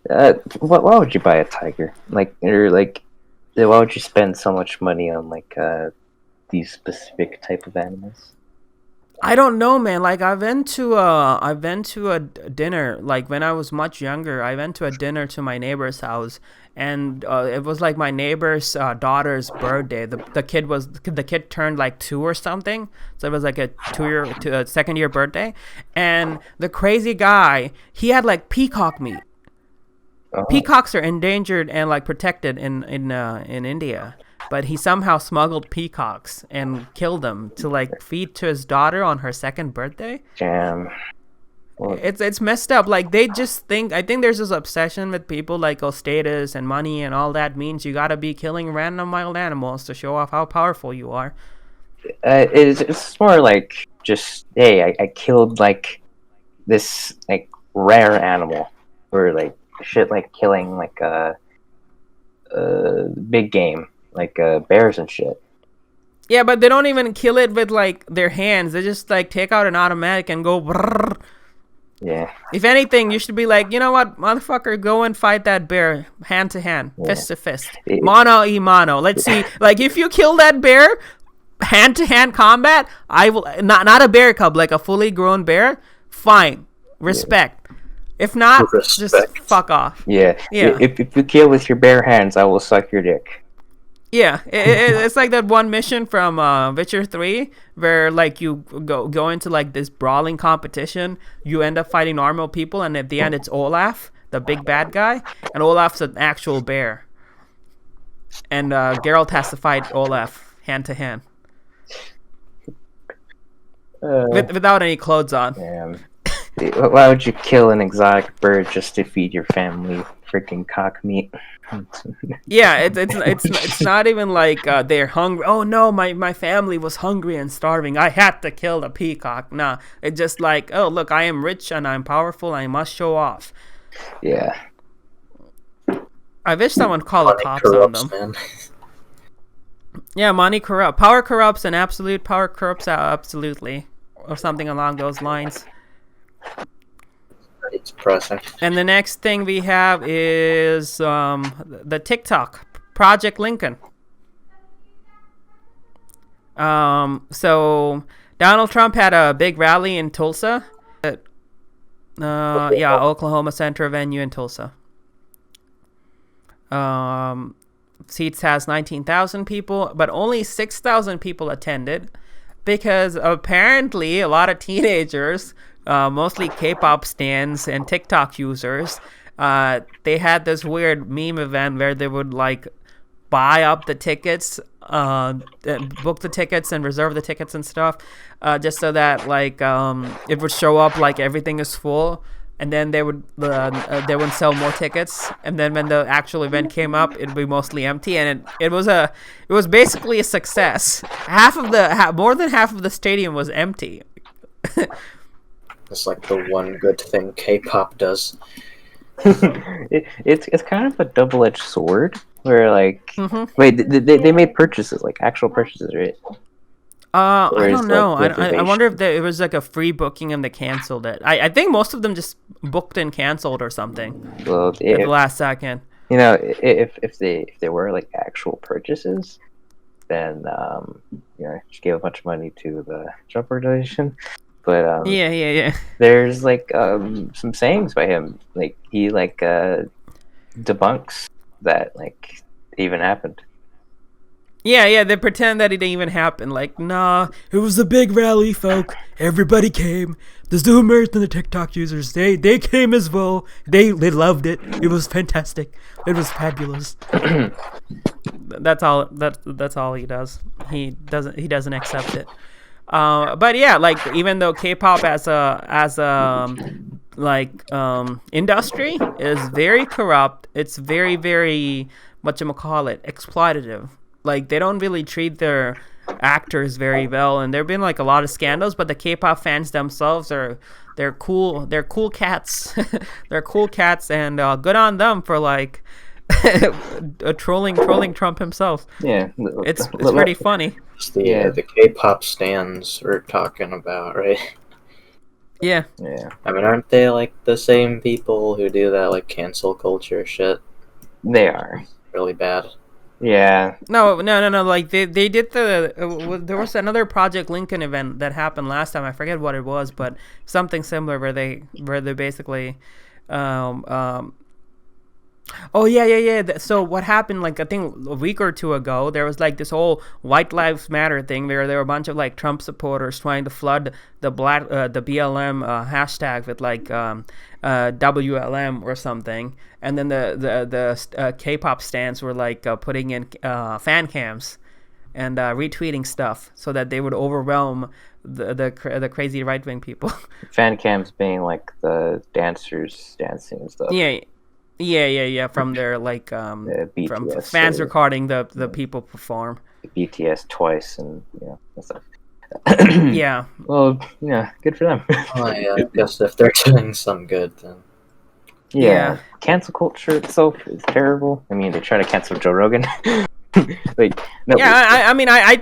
Why would you buy a tiger? Like, or like, why would you spend so much money on like these specific type of animals? I don't know, man. Like, I went to a dinner. Like, when I was much younger, I went to a dinner to my neighbor's house, and it was like my neighbor's daughter's birthday. The kid turned like 2 or something, so it was like a second year birthday. And the crazy guy, he had like peacock meat. Oh. Peacocks are endangered and like protected in India. But he somehow smuggled peacocks and killed them to like feed to his daughter on her second birthday. Damn. Well, it's messed up. Like, they just think... I think there's this obsession with people like, status and money and all that means you gotta be killing random wild animals to show off how powerful you are. It's more like just, hey, I killed like this like rare animal, or like shit like killing like big game. Like bears and shit. Yeah, but they don't even kill it with like their hands. They just like take out an automatic and go brrr. Yeah. If anything, you should be like, you know what, motherfucker, go and fight that bear hand to hand, fist to fist, mano y mano. Let's see. Like, if you kill that bear, hand to hand combat, I will not a bear cub, like a fully grown bear. Fine, respect. Yeah. If not, just fuck off. Yeah. If you kill with your bare hands, I will suck your dick. Yeah, it's like that one mission from Witcher 3 where like you go into like this brawling competition. You end up fighting normal people, and at the end it's Olaf, the big bad guy, and Olaf's an actual bear. And Geralt has to fight Olaf hand to hand. without any clothes on. Yeah. Why would you kill an exotic bird just to feed your family freaking cock meat? Yeah, it's not even like they're hungry. Oh no, my family was hungry and starving. I had to kill the peacock. Nah, it's just like, oh look, I am rich and I'm powerful. I must show off. Yeah. I wish someone called the cops on them. Man. Yeah, money corrupts. Power corrupts, and absolute power corrupts absolutely, or something along those lines. It's depressing. And the next thing we have is the TikTok Project Lincoln. So Donald Trump had a big rally in Tulsa. Oklahoma Center venue in Tulsa. Seats has 19,000 people, but only 6,000 people attended because apparently a lot of teenagers, mostly K-pop stans and TikTok users, they had this weird meme event where they would like buy up the tickets, book the tickets and reserve the tickets and stuff, just so that like it would show up like everything is full, and then they would sell more tickets, and then when the actual event came up, it'd be mostly empty, and it was basically a success. More than half of the stadium was empty. It's like the one good thing K-pop does. It's kind of a double-edged sword where like wait, they made purchases, like actual purchases, right? I don't know. I wonder if it was like a free booking and they canceled it. I think most of them just booked and canceled or something. Well, at the last second. You know, if they were like actual purchases, then just gave a bunch of money to the Trump organization. But yeah. There's like some sayings by him, like he like debunks that like even happened. Yeah, they pretend that it didn't even happen. Like, nah, it was a big rally, folk. Everybody came. The Zoomers and the TikTok users, they came as well. They loved it. It was fantastic. It was fabulous. That's all he does. He doesn't accept it. But yeah, like even though K-pop as a industry is very corrupt, it's very, very exploitative. Like they don't really treat their actors very well, and there've been like a lot of scandals. But the K-pop fans themselves they're cool cats. They're cool cats, and good on them for like trolling Trump himself. Yeah, it's pretty funny. The K-pop stans we're talking about, right? Yeah. I mean, aren't they like the same people who do that like cancel culture shit? They are really bad. Yeah. No. Like they did there was another Project Lincoln event that happened last time. I forget what it was, but something similar where they basically Oh yeah. So what happened? Like I think a week or two ago, there was like this whole White Lives Matter thing where there were a bunch of like Trump supporters trying to flood the BLM hashtag with like WLM or something, and then the K-pop stans were like putting in fan cams and retweeting stuff so that they would overwhelm the crazy right wing people. Fan cams being like the dancers dancing and stuff. Yeah. From their like BTS, from fans recording the people perform. BTS twice and stuff. Yeah. Well, good for them. I guess if they're doing some good, then. Yeah. Cancel culture itself is terrible. I mean, they try to cancel Joe Rogan. I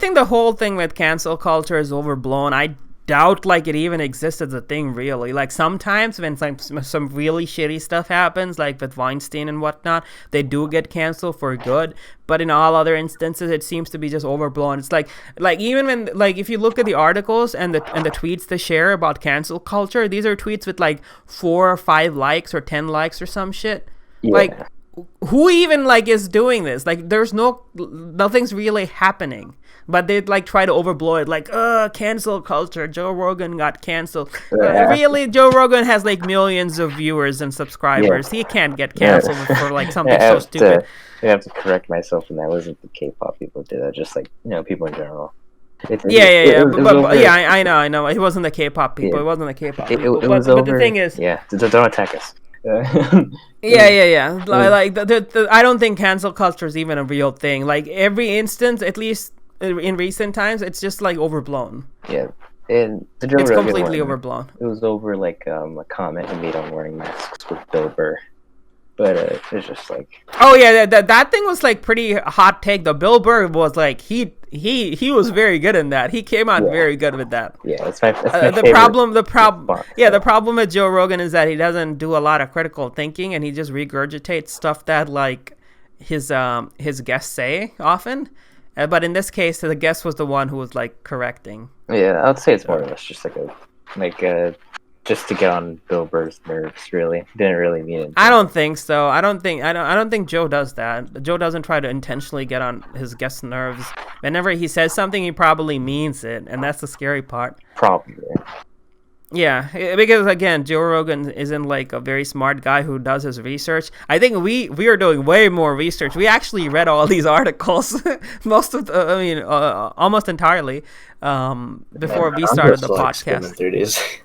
think the whole thing with cancel culture is overblown. I doubt like it even exists as a thing really. Like sometimes when some really shitty stuff happens, like with Weinstein and whatnot, they do get canceled for good, but in all other instances it seems to be just overblown. It's like even when like if you look at the articles and the tweets they share about cancel culture, these are tweets with like 4 or 5 likes or 10 likes or some shit. Like who even like is doing this? Like there's nothing's really happening. But they like try to overblow it, like, cancel culture. Joe Rogan got canceled. Really, Joe Rogan has like millions of viewers and subscribers. He can't get canceled for like something so stupid. I have to correct myself, and that wasn't the K-pop people did that. Just like people in general. But yeah, I know. It wasn't the K-pop people. It wasn't the K-pop people. But the thing is, don't attack us. Yeah. Like I don't think cancel culture is even a real thing. Like every instance, at least in recent times, it's just like overblown. Yeah, and it's completely overblown. It was over like a comment he made on wearing masks with Bill Burr. But it's just like, oh yeah, that thing was like pretty hot take. The Bill Burr was like he was very good in that. He came out very good with that. Yeah, that's my the problem with Joe Rogan is that he doesn't do a lot of critical thinking, and he just regurgitates stuff that like his guests say often. But in this case, the guest was the one who was like correcting. Yeah, I would say it's more or less just like a just to get on Bill Burr's nerves. Really, didn't really mean it. I don't think so. I don't think Joe does that. Joe doesn't try to intentionally get on his guest's nerves. Whenever he says something, he probably means it, and that's the scary part. Probably. Yeah, because again, Joe Rogan isn't like a very smart guy who does his research. I think we are doing way more research. We actually read all these articles, almost entirely, before we started the podcast.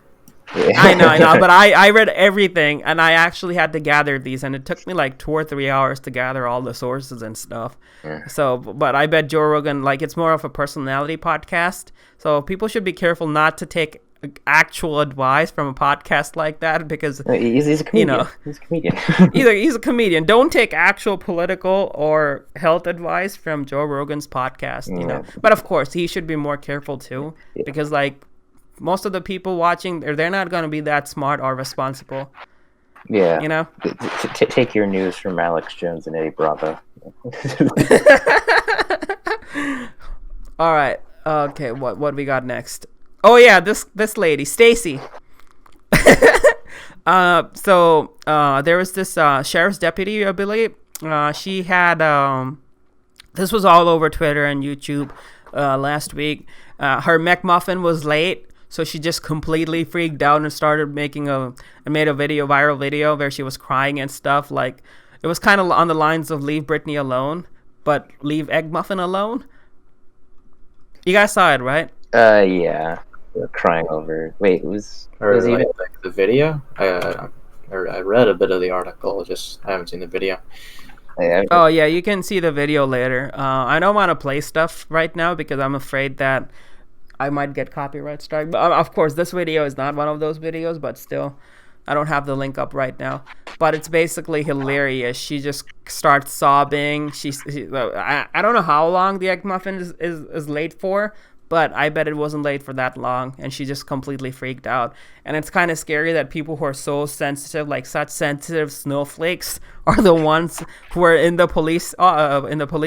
I know, but I read everything, and I actually had to gather these, and it took me like 2 or 3 hours to gather all the sources and stuff. Yeah. So, but I bet Joe Rogan, like, it's more of a personality podcast, so people should be careful not to take actual advice from a podcast like that, because he's a comedian. He's a comedian. he's a comedian. Don't take actual political or health advice from Joe Rogan's podcast. But of course, he should be more careful too, because like, most of the people watching, they're not going to be that smart or responsible. Yeah. Take your news from Alex Jones and Eddie Bravo. All right. Okay, what we got next? Oh yeah, this lady, Stacy. So there was this sheriff's deputy, I believe. She had this was all over Twitter and YouTube last week. Her Mcmuffin was late. So she just completely freaked out and started made a viral video where she was crying and stuff. Like, it was kind of on the lines of leave Britney alone, but leave Eggmuffin alone. You guys saw it, right? Yeah. They're crying over. Wait, was even like the video? I read a bit of the article. I haven't seen the video. Oh yeah, you can see the video later. I don't want to play stuff right now because I'm afraid that I might get copyright strike. But of course, this video is not one of those videos, but still, I don't have the link up right now. But it's basically hilarious. She just starts sobbing. I don't know how long the Eggmuffin is late for, but I bet it wasn't late for that long. And she just completely freaked out. And it's kind of scary that people who are so sensitive, like such sensitive snowflakes, are the ones who are in the police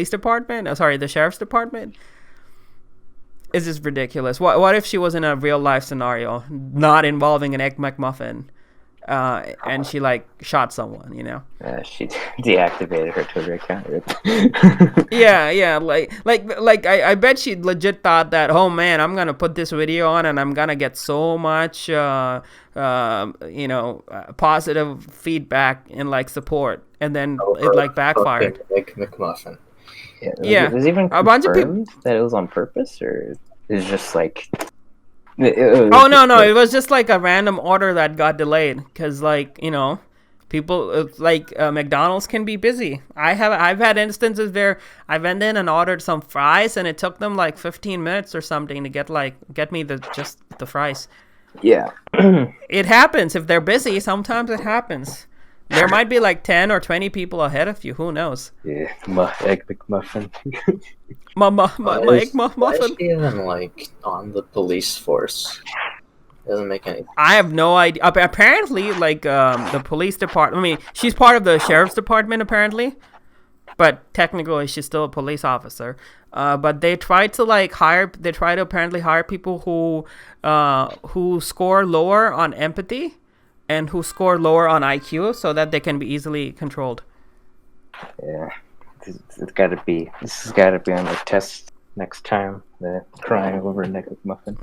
department. The sheriff's department. It's just ridiculous. What if she was in a real life scenario, not involving an Egg McMuffin, and she like shot someone? She deactivated her Twitter account. yeah. Like I bet she legit thought that, oh man, I'm gonna put this video on and I'm gonna get so much positive feedback and like support, and then it like backfired. Egg McMuffin. Yeah. Was even a bunch of people that it was on purpose, or it's just like. No! It was just like a random order that got delayed because, like, people like McDonald's can be busy. I've had instances where I went in and ordered some fries, and it took them like 15 minutes or something to get me just the fries. Yeah. It happens if they're busy. Sometimes it happens. There might be like 10 or 20 people ahead of you. Who knows? Yeah, my Egg McMuffin. my Egg McMuffin. Why is she even like on the police force? Doesn't make any sense. I have no idea. Apparently, like the police department. I mean, she's part of the sheriff's department apparently, but technically she's still a police officer. But they try to apparently hire people who score lower on empathy and who score lower on IQ so that they can be easily controlled. Yeah, this has got to be on the test next time. The crying over an Egg McMuffin.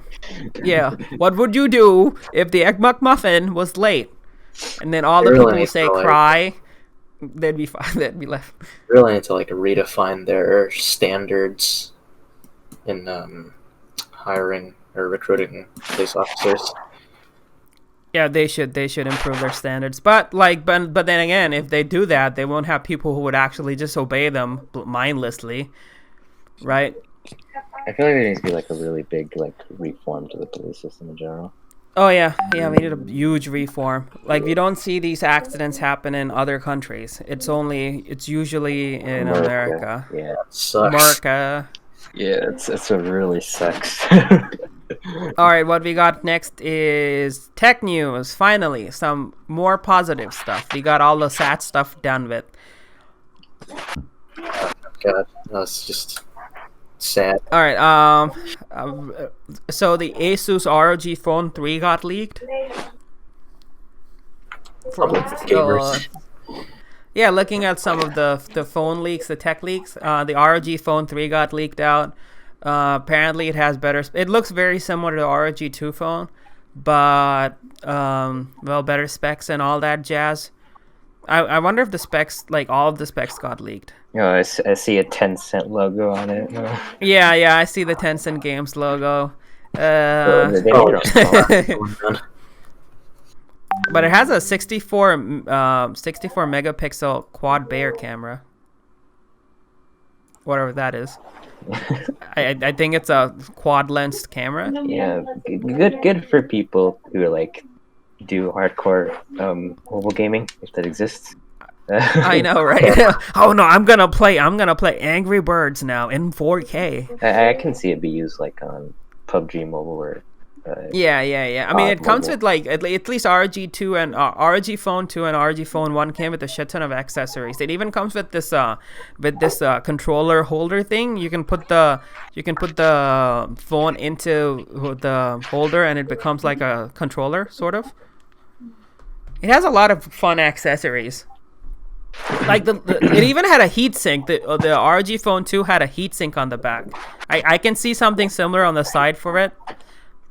Yeah, what would you do if the Egg McMuffin was late? And then all the people who say cry, they'd be fine. They'd be left. Really need to like redefine their standards in hiring or recruiting police officers. Yeah, they should improve their standards. But then again, if they do that, they won't have people who would actually just obey them mindlessly, right? I feel like there needs to be like a really big like reform to the police system in general. Oh yeah, we need a huge reform. Like you don't see these accidents happen in other countries. It's usually in America. Yeah, it sucks. America. Yeah, it really sucks. All right, what we got next is tech news. Finally, some more positive stuff. We got all the sad stuff done with. God, that's just sad. All right. So the Asus ROG Phone 3 got leaked. Yeah, looking at some of the phone leaks, the tech leaks, the ROG Phone 3 got leaked out. Apparently, it has better. It looks very similar to the ROG 2 phone, but better specs and all that jazz. I wonder if the specs, like all of the specs, got leaked. I see a Tencent logo on it. Yeah, I see the Tencent Games logo. They But it has a 64 megapixel quad Bayer camera. Whatever that is. I think it's a quad lensed camera. Yeah, good for people who like do hardcore mobile gaming, if that exists. I know, right? Oh no, I'm gonna play Angry Birds now in 4K. I can see it be used like on PUBG Mobile or. Yeah. I mean, it comes with like at least ROG 2 and ROG Phone 2 and ROG Phone 1 came with a shit ton of accessories. It even comes with this controller holder thing. You can put the phone into the holder and it becomes like a controller, sort of. It has a lot of fun accessories. Like it even had a heatsink. The ROG Phone 2 had a heatsink on the back. I can see something similar on the side for it.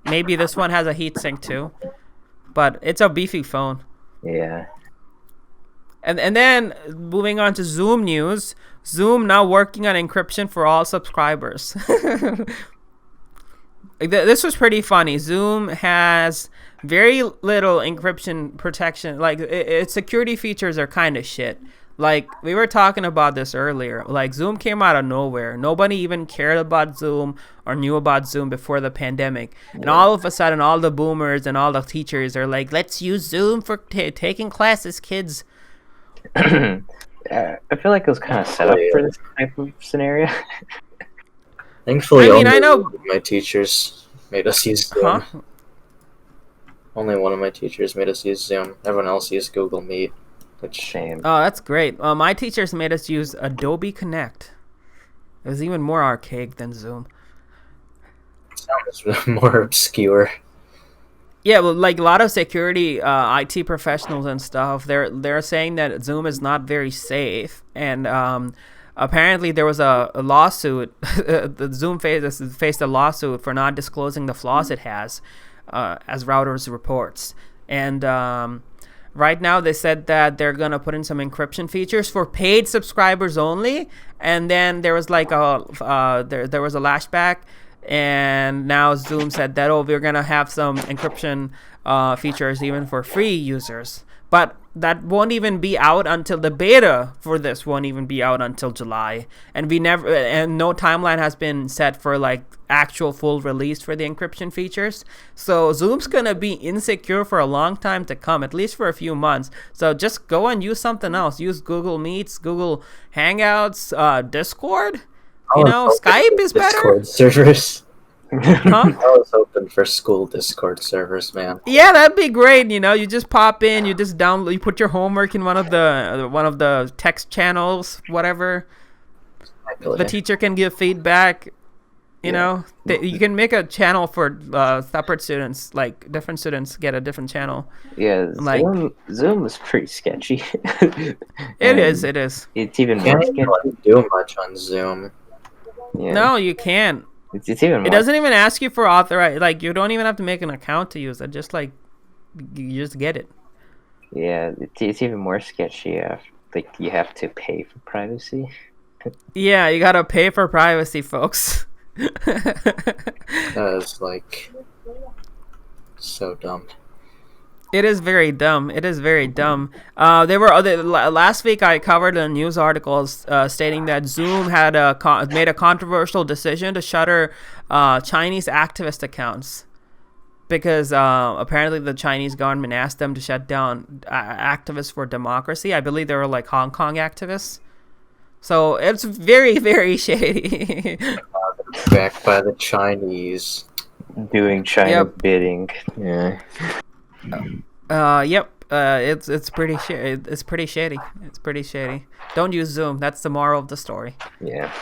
Maybe this one has a heatsink too, but it's a beefy phone. Yeah. And then moving on to Zoom news. Zoom now working on encryption for all subscribers. This was pretty funny. Zoom has very little encryption protection. Like its security features are kind of shit. Like we were talking about this earlier. Like Zoom came out of nowhere. Nobody even cared about Zoom or knew about Zoom before the pandemic. And all of a sudden, all the boomers and all the teachers are like, "Let's use Zoom for taking classes, kids." I feel like it was kind of set up for this type of scenario. Thankfully, I know my teachers made us use Zoom. Huh? Only one of my teachers made us use Zoom. Everyone else used Google Meet. Which shame. Oh, that's great. My teachers made us use Adobe Connect. It was even more archaic than Zoom. Sounds more obscure. Yeah, well, like a lot of security IT professionals and stuff, they're saying that Zoom is not very safe, and apparently there was a lawsuit. The Zoom faced a lawsuit for not disclosing the flaws it has, as Reuters reports, and. Right now, they said that they're gonna put in some encryption features for paid subscribers only, and then there was like there was a lashback, and now Zoom said that we're gonna have some encryption features even for free users, but that won't even be out until the beta for this won't even be out until July, and no timeline has been set for like actual full release for the encryption features. So Zoom's gonna be insecure for a long time to come, at least for a few months. So just go and use something else. Use Google Meets, Google Hangouts, Discord. Skype is better. Discord servers. Huh? I was hoping for school Discord servers, man. Yeah, that'd be great. You just pop in, you just download, you put your homework in one of the text channels, whatever. The teacher can give feedback. You can make a channel for separate students, like different students get a different channel. Yeah, Zoom is pretty sketchy. It is. It's even Can't more sketchy. really do much on Zoom. Yeah. No, you can't. It's even more. It doesn't even ask you for authorize. Like you don't even have to make an account to use it. Just like you just get it. Yeah, it's even more sketchy. Like you have to pay for privacy. Yeah, you gotta pay for privacy, folks. That is like so dumb. It is very dumb. It is very dumb. Last week I covered a news article stating that Zoom had made a controversial decision to shutter Chinese activist accounts because apparently the Chinese government asked them to shut down activists for democracy. I believe they were like Hong Kong activists. So it's very, very shady. Backed by the Chinese. Doing China bidding. Yeah. Yep. It's pretty shady. It's pretty shady. It's pretty shady. Don't use Zoom. That's the moral of the story. Yeah.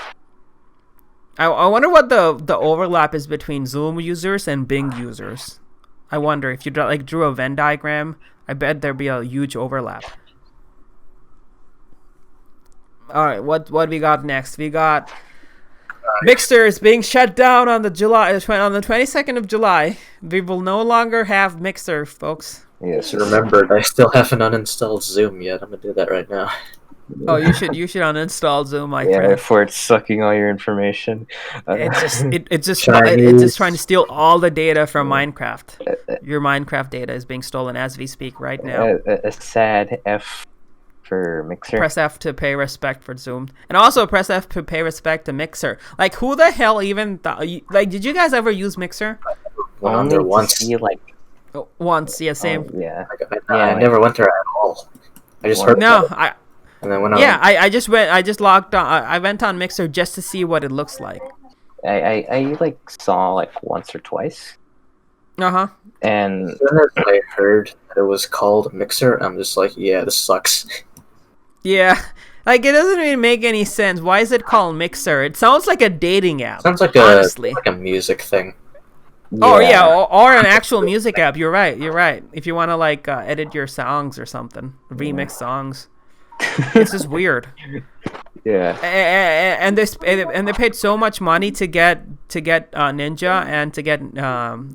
I wonder what the overlap is between Zoom users and Bing users. I wonder if you drew a Venn diagram. I bet there'd be a huge overlap. All right, what we got next? We got Mixer is being shut down on the 22nd of July. We will no longer have Mixer, folks. Yes, remembered. I still haven't uninstalled Zoom yet. I'm gonna do that right now. Oh, you should ununinstall Zoom, my friend. Before it's sucking all your information. It's just trying to steal all the data from Minecraft. Your Minecraft data is being stolen as we speak right now. A sad F for Mixer. Press F to pay respect for Zoom, and also press F to pay respect to Mixer. Like, who the hell even did you guys ever use Mixer? Went on there once. Once, yeah, same. I never went there at all. I just heard. No, and then when I I just logged on. I went on Mixer just to see what it looks like. I saw once or twice. Uh-huh. And as soon as I heard that it was called Mixer, I'm just like, yeah, this sucks. Yeah. It doesn't even make any sense. Why is it called Mixer? It sounds like a dating app. Sounds like honestly. like a music thing. Yeah. Oh yeah, or an actual music app. You're right. If you want to edit your songs or something, remix songs. It's just weird. Yeah. And they paid so much money to get Ninja and to get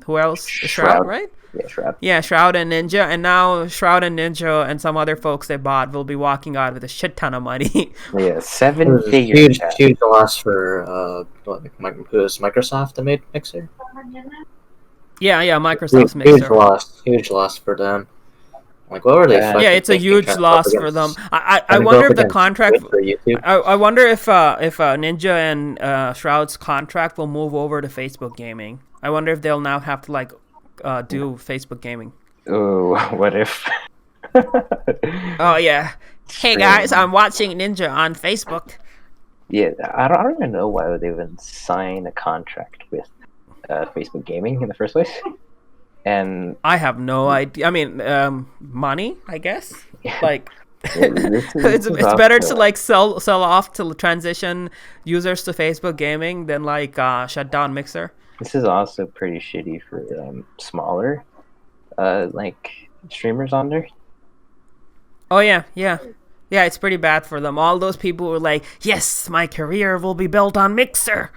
who else? Shroud, right? Yeah, Shroud. Yeah, Shroud and Ninja, and now Shroud and Ninja and some other folks they bought will be walking out with a shit ton of money. Yeah, 7 figures. Huge loss for Microsoft that made Mixer. Yeah, Microsoft's Mixer. Huge loss for them. What were they? Yeah, it's a huge loss for them. I wonder if the contract. I wonder if Ninja and Shroud's contract will move over to Facebook Gaming. I wonder if they'll now have to do Facebook Gaming. Oh, what if? Oh yeah. Hey guys, I'm watching Ninja on Facebook. Yeah, I don't even know why would they even sign a contract with Facebook Gaming in the first place. And I have no idea. I mean, money, I guess. It's better to sell off to transition users to Facebook Gaming than shut down Mixer. This is also pretty shitty for smaller streamers on there. Oh yeah. It's pretty bad for them. All those people were like, "Yes, my career will be built on Mixer."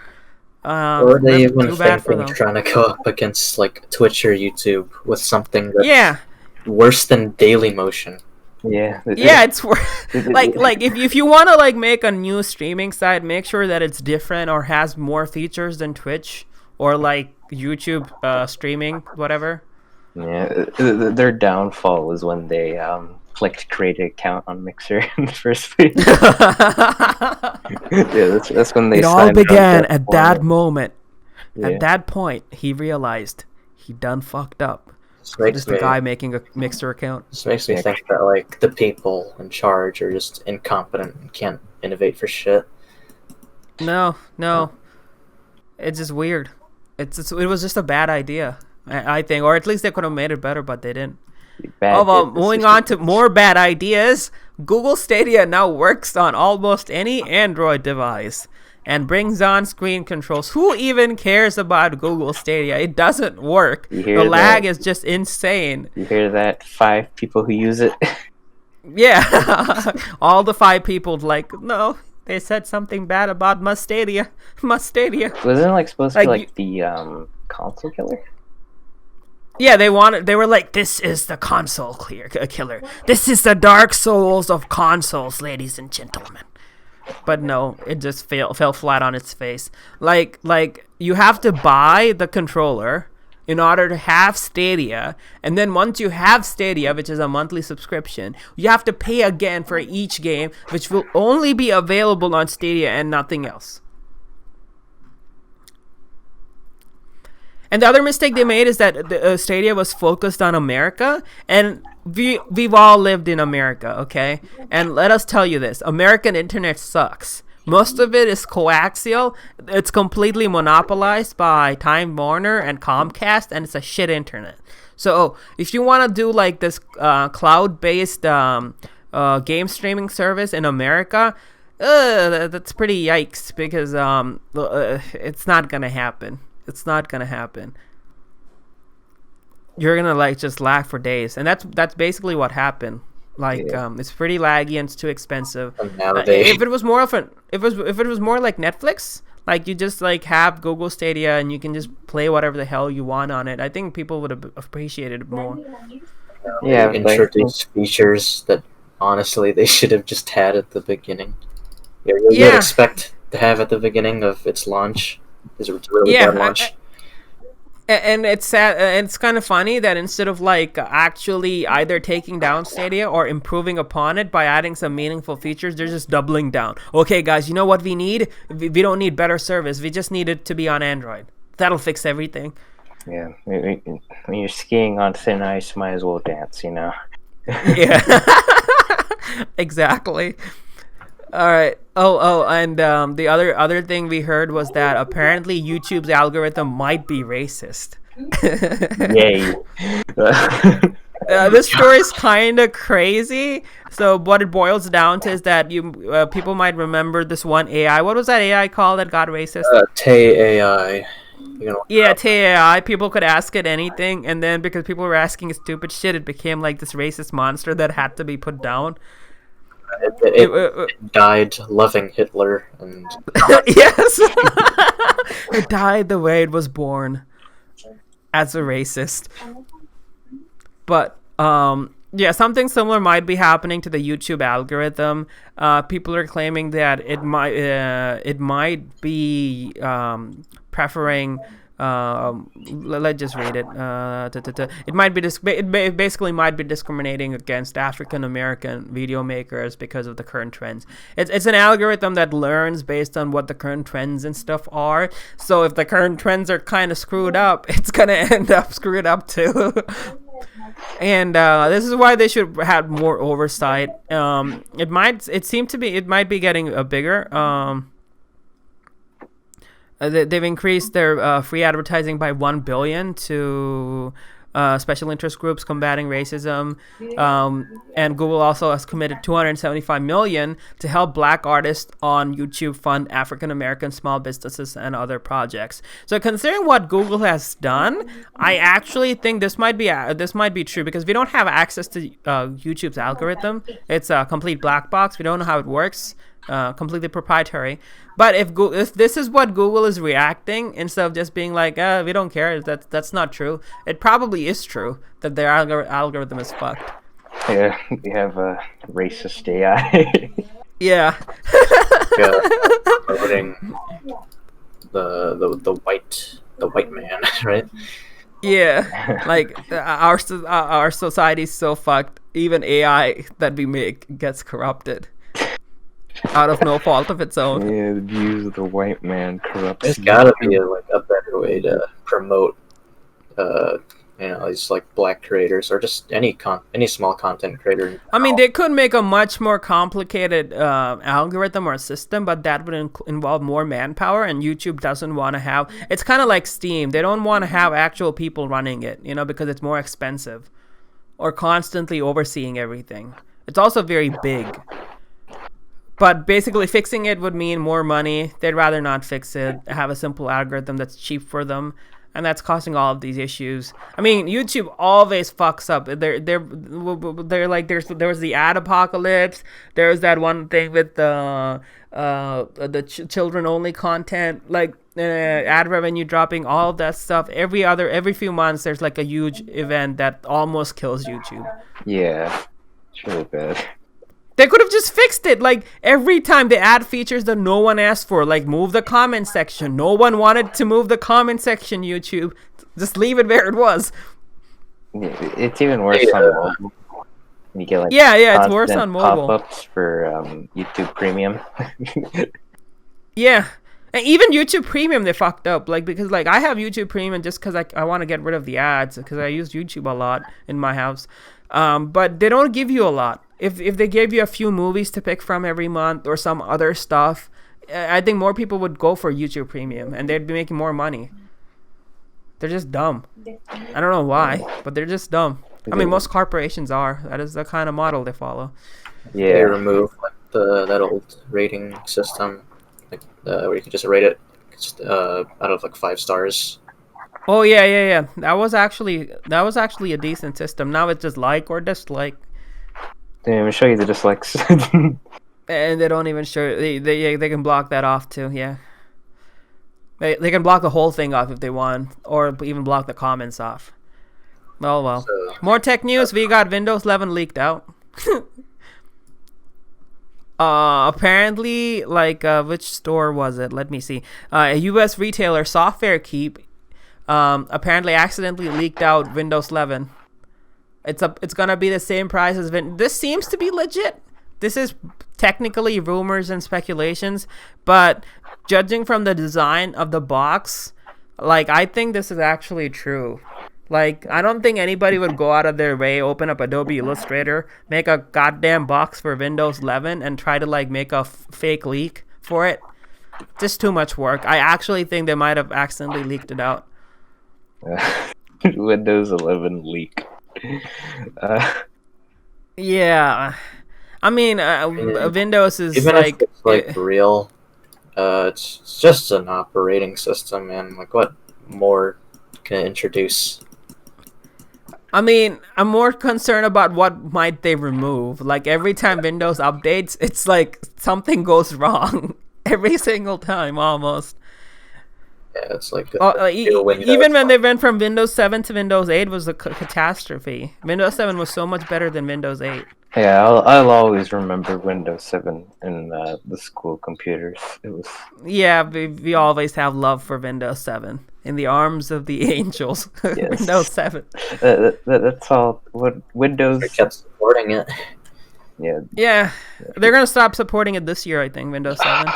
Or they even thinking trying to go up against Twitch or YouTube with something that's worse than Daily Motion. Yeah, it's if you want to make a new streaming site, make sure that it's different or has more features than Twitch or YouTube streaming, whatever. Yeah, their downfall was when they clicked create an account on Mixer in the first place. Yeah, that's when they. It all began at that moment. Yeah. At that point, he realized he done fucked up. Just the guy making a Mixer account. This makes me think that the people in charge are just incompetent and can't innovate for shit. No, it's just weird. It was just a bad idea, I think, or at least they could have made it better, but they didn't. Moving on to more bad ideas, Google Stadia now works on almost any Android device and brings on screen controls. Who even cares about Google Stadia? It doesn't work. The lag is just insane. You hear that? 5 people who use it. Yeah. All the 5 people no, they said something bad about Stadia. Wasn't it supposed to be the console killer? Yeah, they were like, this is the console killer. This is the Dark Souls of consoles, ladies and gentlemen. But no, it just fell flat on its face. Like you have to buy the controller in order to have Stadia, and then once you have Stadia, which is a monthly subscription, you have to pay again for each game, which will only be available on Stadia and nothing else. And the other mistake they made is that the Stadia was focused on America, and we've all lived in America, okay? And let us tell you this, American internet sucks. Most of it is coaxial. It's completely monopolized by Time Warner and Comcast, and it's a shit internet. So if you want to do like this cloud-based game streaming service in America, that's pretty yikes, because it's not gonna happen. It's not gonna happen. You're gonna like just lag for days, and that's basically what happened. Like it's pretty laggy and it's too expensive. If it was more like Netflix, like you just like have Google Stadia and you can just play whatever the hell you want on it, I think people would have appreciated it more. Yeah, introduce features that honestly they should have just had at the beginning. You'd expect to have at the beginning of its launch. It's a really bad launch. And it's sad, and it's kind of funny that instead of like actually either taking down Stadia or improving upon it by adding some meaningful features, they're just doubling down. Okay, guys, you know what we need? We don't need better service. We just need it to be on Android. That'll fix everything. Yeah, when you're skiing on thin ice, might as well dance, you know? Yeah, exactly. All right. And the other thing we heard was that apparently YouTube's algorithm might be racist. Yay. This story is kind of crazy. So what it boils down to is that people might remember this one AI. What was that AI called that got racist? Tay AI. Yeah, Tay AI. People could ask it anything, and then because people were asking stupid shit, it became like this racist monster that had to be put down. It died loving Hitler, and yes, it died the way it was born, as a racist. But something similar might be happening to the YouTube algorithm. People are claiming that it might be preferring. Let's just read it. It basically might be discriminating against African American video makers because of the current trends. It's an algorithm that learns based on what the current trends and stuff are. So if the current trends are kind of screwed up, it's gonna end up screwed up too. And this is why they should have more oversight. It might be getting a bigger. They've increased their free advertising by $1 billion to special interest groups combating racism, and Google also has committed $275 million to help Black artists on YouTube fund African American small businesses and other projects. So, considering what Google has done, I actually think this might be true because we don't have access to YouTube's algorithm. It's a complete black box. We don't know how it works. Completely proprietary. But if this is what Google is reacting, instead of just being like, we don't care, that's not true, it probably is true that their algorithm is fucked. Yeah, we have a racist AI. Yeah. Promoting the white man, right? Yeah, like our society's so fucked. Even AI that we make gets corrupted. Out of no fault of its own. Yeah, the views of the white man corrupt. There's gotta be a better way to promote, these like black creators or just any small content creator. I mean, they could make a much more complicated algorithm or system, but that would involve more manpower, and YouTube doesn't want to have. It's kind of like Steam. They don't want to have actual people running it, because it's more expensive, or constantly overseeing everything. It's also very big. But basically fixing it would mean more money. They'd rather not fix it, have a simple algorithm that's cheap for them, and that's causing all of these issues. I mean, YouTube always fucks up. They're like there was the ad apocalypse. There was that one thing with the children only content, like ad revenue dropping, all of that stuff. Every few months there's like a huge event that almost kills YouTube. Yeah, it's really bad. They could have just fixed it. Like, every time they add features that no one asked for, like move the comment section. No one wanted to move the comment section, YouTube. Just leave it where it was. It's even worse on mobile. You get like it's worse on mobile. Pop-ups for YouTube Premium. Yeah. And even YouTube Premium, they fucked up. Like, because like I have YouTube Premium just because I want to get rid of the ads because I use YouTube a lot in my house. But they don't give you a lot. If they gave you a few movies to pick from every month or some other stuff, I think more people would go for YouTube Premium and they'd be making more money. They're just dumb. I don't know why, but they're just dumb. I mean, most corporations are. That is the kind of model they follow. Yeah, they remove like that old rating system, like where you can just rate it just, out of like 5 stars. Oh yeah. That was actually a decent system. Now it's just like or dislike. They don't even show you the dislikes. And they don't even show. They can block that off too. Yeah. They can block the whole thing off if they want, or even block the comments off. Oh well. So, more tech news. We got Windows 11 leaked out. Apparently, like which store was it? Let me see. A U.S. retailer, Software Keep, apparently accidentally leaked out Windows 11. It's gonna be the same price as This seems to be legit. This is technically rumors and speculations, but judging from the design of the box, like I think this is actually true. Like, I don't think anybody would go out of their way, open up Adobe Illustrator, make a goddamn box for Windows 11 and try to like make a fake leak for it. Just too much work. I actually think they might have accidentally leaked it out. Windows 11 leak. Yeah. I mean, Windows is even like... if it's like real, it's just an operating system, man. Like, what more can it introduce? I mean, I'm more concerned about what might they remove. Like, every time Windows updates, it's like something goes wrong. Every single time, almost. Yeah, it's like... even when they went from Windows 7 to Windows 8 was a catastrophe. Windows 7 was so much better than Windows 8. Yeah, I'll always remember Windows 7 in the school computers. It was... Yeah, we always have love for Windows 7. In the arms of the angels. Yes. Windows 7. That's all. What Windows... They kept supporting it. Yeah. They're going to stop supporting it this year, I think, Windows 7.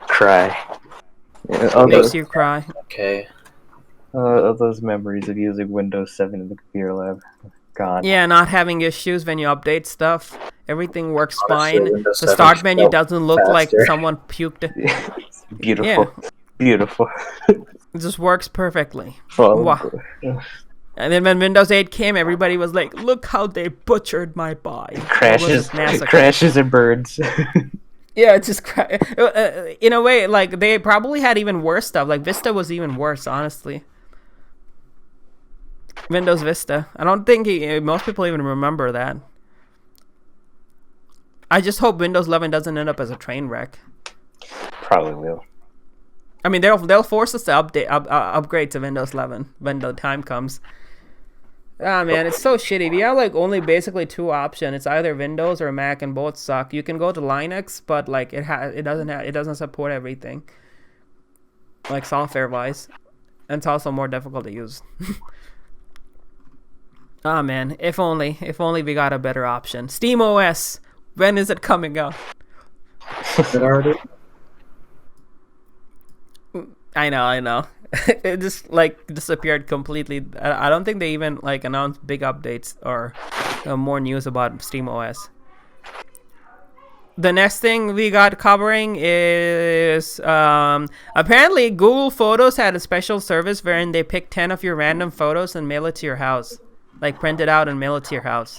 Cry. Yeah, makes you cry. Okay. All those memories of using Windows 7 in the computer lab. God. Yeah, not having issues when you update stuff. Everything works fine. The start menu doesn't look like someone puked. It's beautiful. Yeah. Beautiful. It just works perfectly. Wow. And then when Windows 8 came, everybody was like, look how they butchered my buy. Crashes and birds. Yeah, it's just in a way, like they probably had even worse stuff. Like Vista was even worse, honestly. Windows Vista. I don't think most people even remember that. I just hope Windows 11 doesn't end up as a train wreck. Probably will. I mean, they'll force us to upgrade to Windows 11 when the time comes. Ah, man, it's so shitty. We have like only basically 2 options. It's either Windows or Mac, and both suck. You can go to Linux, but like it doesn't support everything, like software wise, and it's also more difficult to use. Ah, man, if only we got a better option. SteamOS, when is it coming out? Is it already? I know. It just like disappeared completely. I don't think they even like announced big updates or more news about SteamOS. The next thing we got covering is apparently Google Photos had a special service wherein they pick 10 of your random photos and mail it to your house. Like print it out and mail it to your house.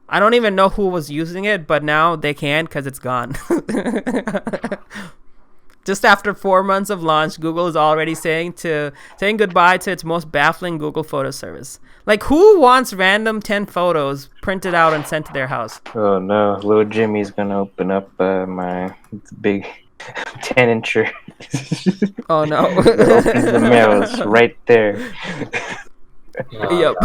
I don't even know who was using it, but now they can because it's gone. Just after 4 months of launch, Google is already saying goodbye to its most baffling Google Photo service. Like, who wants random 10 photos printed out and sent to their house? Oh no, little Jimmy's gonna open up my big 10-incher. Oh no. Opens the mail, it's right there. Yep.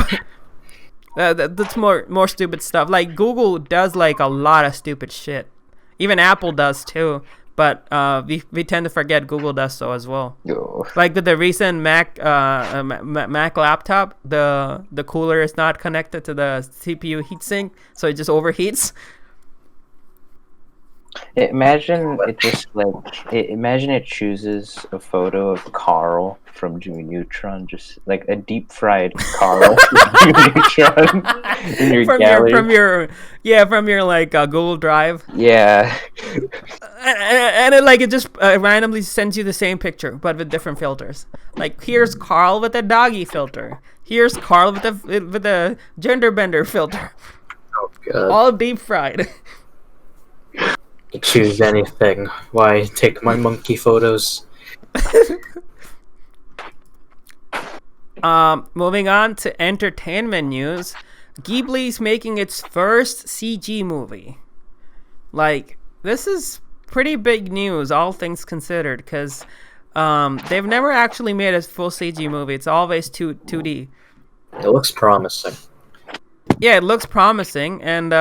That's more stupid stuff. Like Google does like a lot of stupid shit. Even Apple does too. But we tend to forget Google does so as well. Oh. Like with the recent Mac laptop, the cooler is not connected to the CPU heatsink, so it just overheats. Imagine it chooses a photo of Carl from Jimmy Neutron, just like a deep fried Carl from Jimmy Neutron in your gallery. From your like Google Drive. Yeah. And it just randomly sends you the same picture but with different filters. Like here's Carl with a doggy filter. Here's Carl with a gender bender filter. Oh god. All deep fried. You choose anything. Why take my monkey photos? Moving on to entertainment news. Ghibli's making its first CG movie. Like, this is pretty big news, all things considered, because they've never actually made a full CG movie. It's always 2D. It looks promising. Yeah, it looks promising, and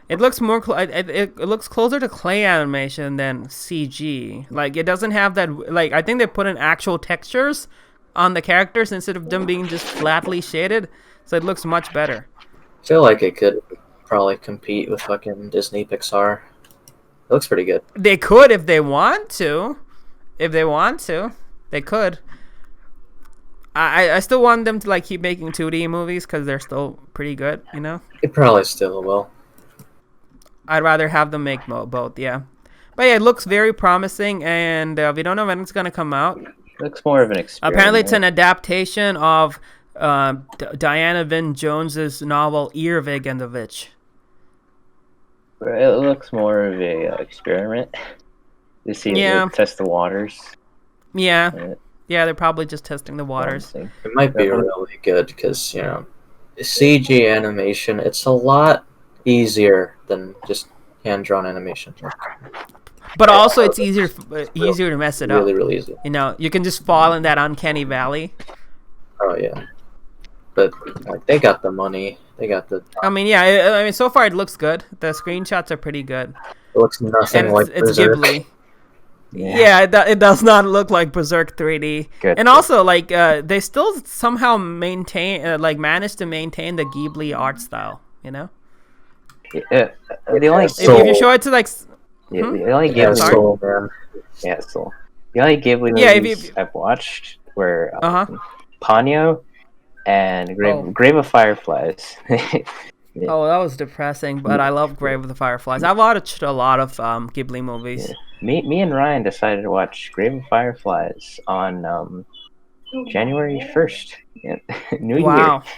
it looks more. It looks closer to clay animation than CG. Like it doesn't have that. Like I think they put in actual textures on the characters instead of them being just flatly shaded, so it looks much better. I feel like it could probably compete with fucking Disney Pixar. It looks pretty good. They could if they want to. If they want to, they could. I still want them to like keep making 2D movies because they're still pretty good, you know? It probably still will. I'd rather have them make both, yeah. But yeah, it looks very promising, and we don't know when it's going to come out. It looks more of an experiment. Apparently it's an adaptation of Diana Vin Jones's novel Earwig and the Witch. It looks more of a experiment. They see it test the waters. Yeah. Yeah, they're probably just testing the waters. It might be really good because, you know, CG animation, it's a lot easier than just hand-drawn animation. But also it's easier to mess it up. Really easy. You know, you can just fall in that uncanny valley. Oh, yeah. But like, they got the money. They got the... I mean, so far it looks good. The screenshots are pretty good. It looks nothing like it's Berserk. Ghibli. Yeah, it does not look like Berserk 3D. Good. And also, like, they still somehow manage to maintain the Ghibli art style, you know? Yeah, the only if you show it to, like... the only Ghibli... Soul, man. Yeah, Soul. The only Ghibli movies I've watched were Ponyo and Grave of Fireflies. Yeah. Oh, that was depressing, but I love Grave of the Fireflies. I've watched a lot of Ghibli movies. Yeah. Me and Ryan decided to watch Grave of Fireflies on January 1st. Yeah.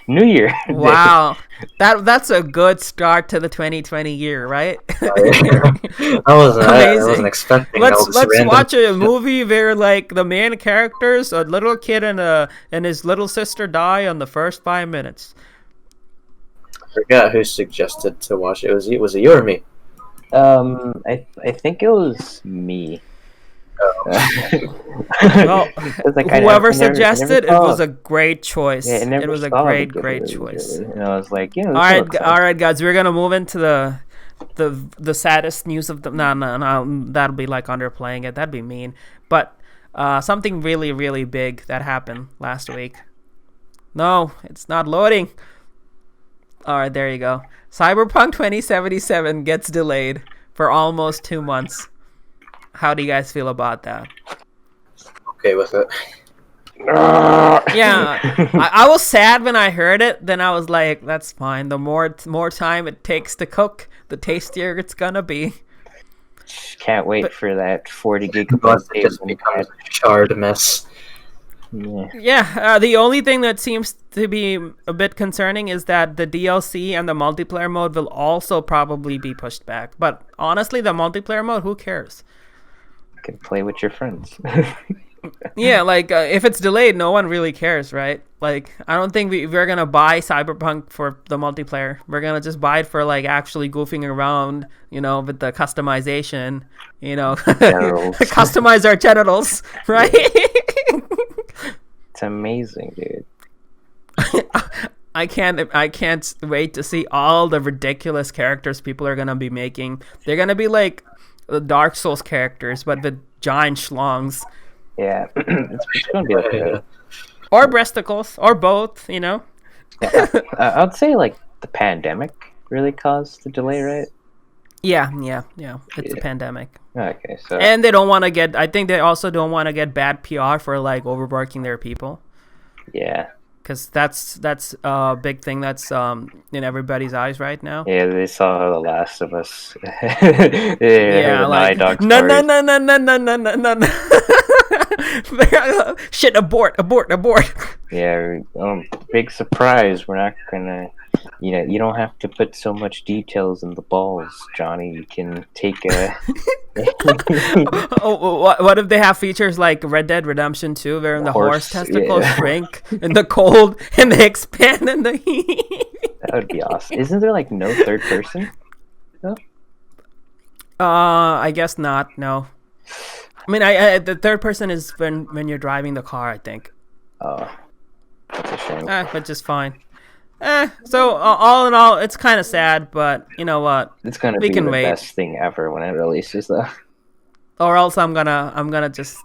New Year. Wow. That's a good start to the 2020 year, right? I wasn't expecting. Let's watch a movie where like the main characters, a little kid and his little sister die on the first 5 minutes. I forgot who suggested to watch it. Was it you or me? I think it was me. Well, whoever suggested it was a great choice. Yeah, it was a great choice. And I was like, all right, guys, we're gonna move into the saddest news of the. No, that'll be like underplaying it. That'd be mean. But something really, really big that happened last week. No, it's not loading. All right, there you go. Cyberpunk 2077 gets delayed for almost 2 months. How do you guys feel about that? Okay with it. Yeah, I was sad when I heard it. Then I was like, that's fine. The more time it takes to cook, the tastier it's gonna be. Can't wait for that 40 gigabyte. It just becomes a shard mess. Yeah, the only thing that seems to be a bit concerning is that the DLC and the multiplayer mode will also probably be pushed back. But honestly, the multiplayer mode, who cares? You can play with your friends. Yeah, like, if it's delayed, no one really cares, right? Like, I don't think we're going to buy Cyberpunk for the multiplayer. We're going to just buy it for, like, actually goofing around, you know, with the customization, you know. Customize our genitals, right? It's amazing, dude. I can't wait to see all the ridiculous characters people are gonna be making. They're gonna be like the Dark Souls characters, but with giant schlongs. Yeah, it's gonna be okay. Or breasticles, or both. Yeah, I'd say like the pandemic really caused the delay, right? Yeah. It's a pandemic. Okay, so and they don't want to get. I think they also don't want to get bad PR for like overworking their people. Yeah. Because that's a big thing that's in everybody's eyes right now. Yeah, they saw The Last of Us. Yeah, like no. Shit! Abort! Yeah, big surprise. We're not gonna. You don't have to put so much details in the balls, Johnny. You can take a. What if they have features like Red Dead Redemption 2, where the horse testicles shrink in the cold and they expand in the heat? That would be awesome. Isn't there like no third person? No? I guess not. No. I mean, the third person is when you're driving the car, I think. Oh, that's a shame. But just fine. So all in all, it's kind of sad, but you know what? It's gonna be the best thing ever when it releases, though. Or else I'm gonna just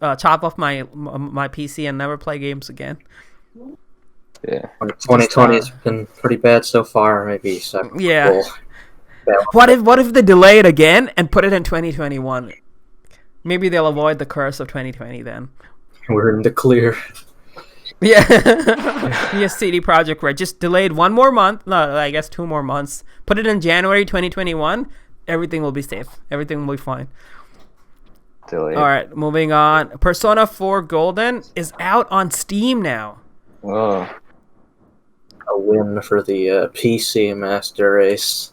chop off my PC and never play games again. Yeah. 2020 has been pretty bad so far. Maybe so. Yeah. What if they delay it again and put it in 2021? Maybe they'll avoid the curse of 2020 then. We're in the clear. Yeah. Yes, CD Projekt Red just delayed one more month. No, I guess 2 more months. Put it in January 2021. Everything will be safe. Everything will be fine. Delayed. All right, moving on. Persona 4 Golden is out on Steam now. Whoa. A win for the PC Master Race.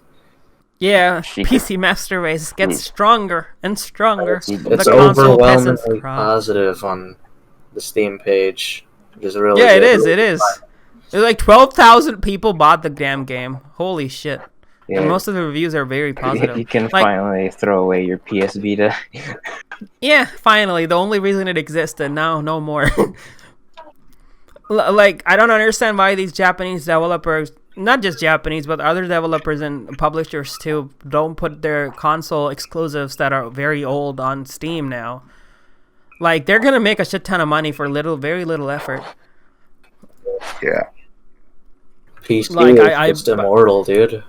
Yeah, PC Master Race gets stronger and stronger. It's overwhelmingly positive on the Steam page. Really it is. There's like 12,000 people bought the damn game. Holy shit. Yeah. And most of the reviews are very positive. You can finally throw away your PS Vita. Yeah, finally. The only reason it existed. Now, no more. Like, I don't understand why these Japanese developers, not just Japanese, but other developers and publishers too, don't put their console exclusives that are very old on Steam now. Like, they're gonna make a shit ton of money for very little effort. Yeah. PC is just immortal, dude.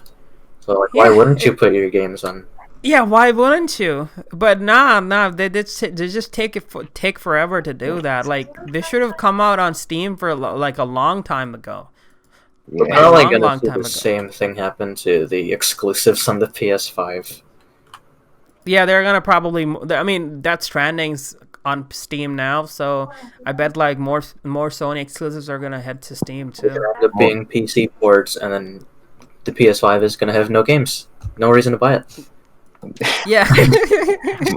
So, like, why wouldn't you put your games on? Yeah, why wouldn't you? But nah, they just take forever to do that. Like, they should have come out on Steam for like a long time ago. Yeah. We're probably gonna see the same thing happen to the exclusives on the PS5. Yeah, they're gonna probably. I mean, Death Stranding's on Steam now, so I bet like more Sony exclusives are gonna head to Steam too. They're end up being PC ports, and then the PS5 is gonna have no games. No reason to buy it. Yeah.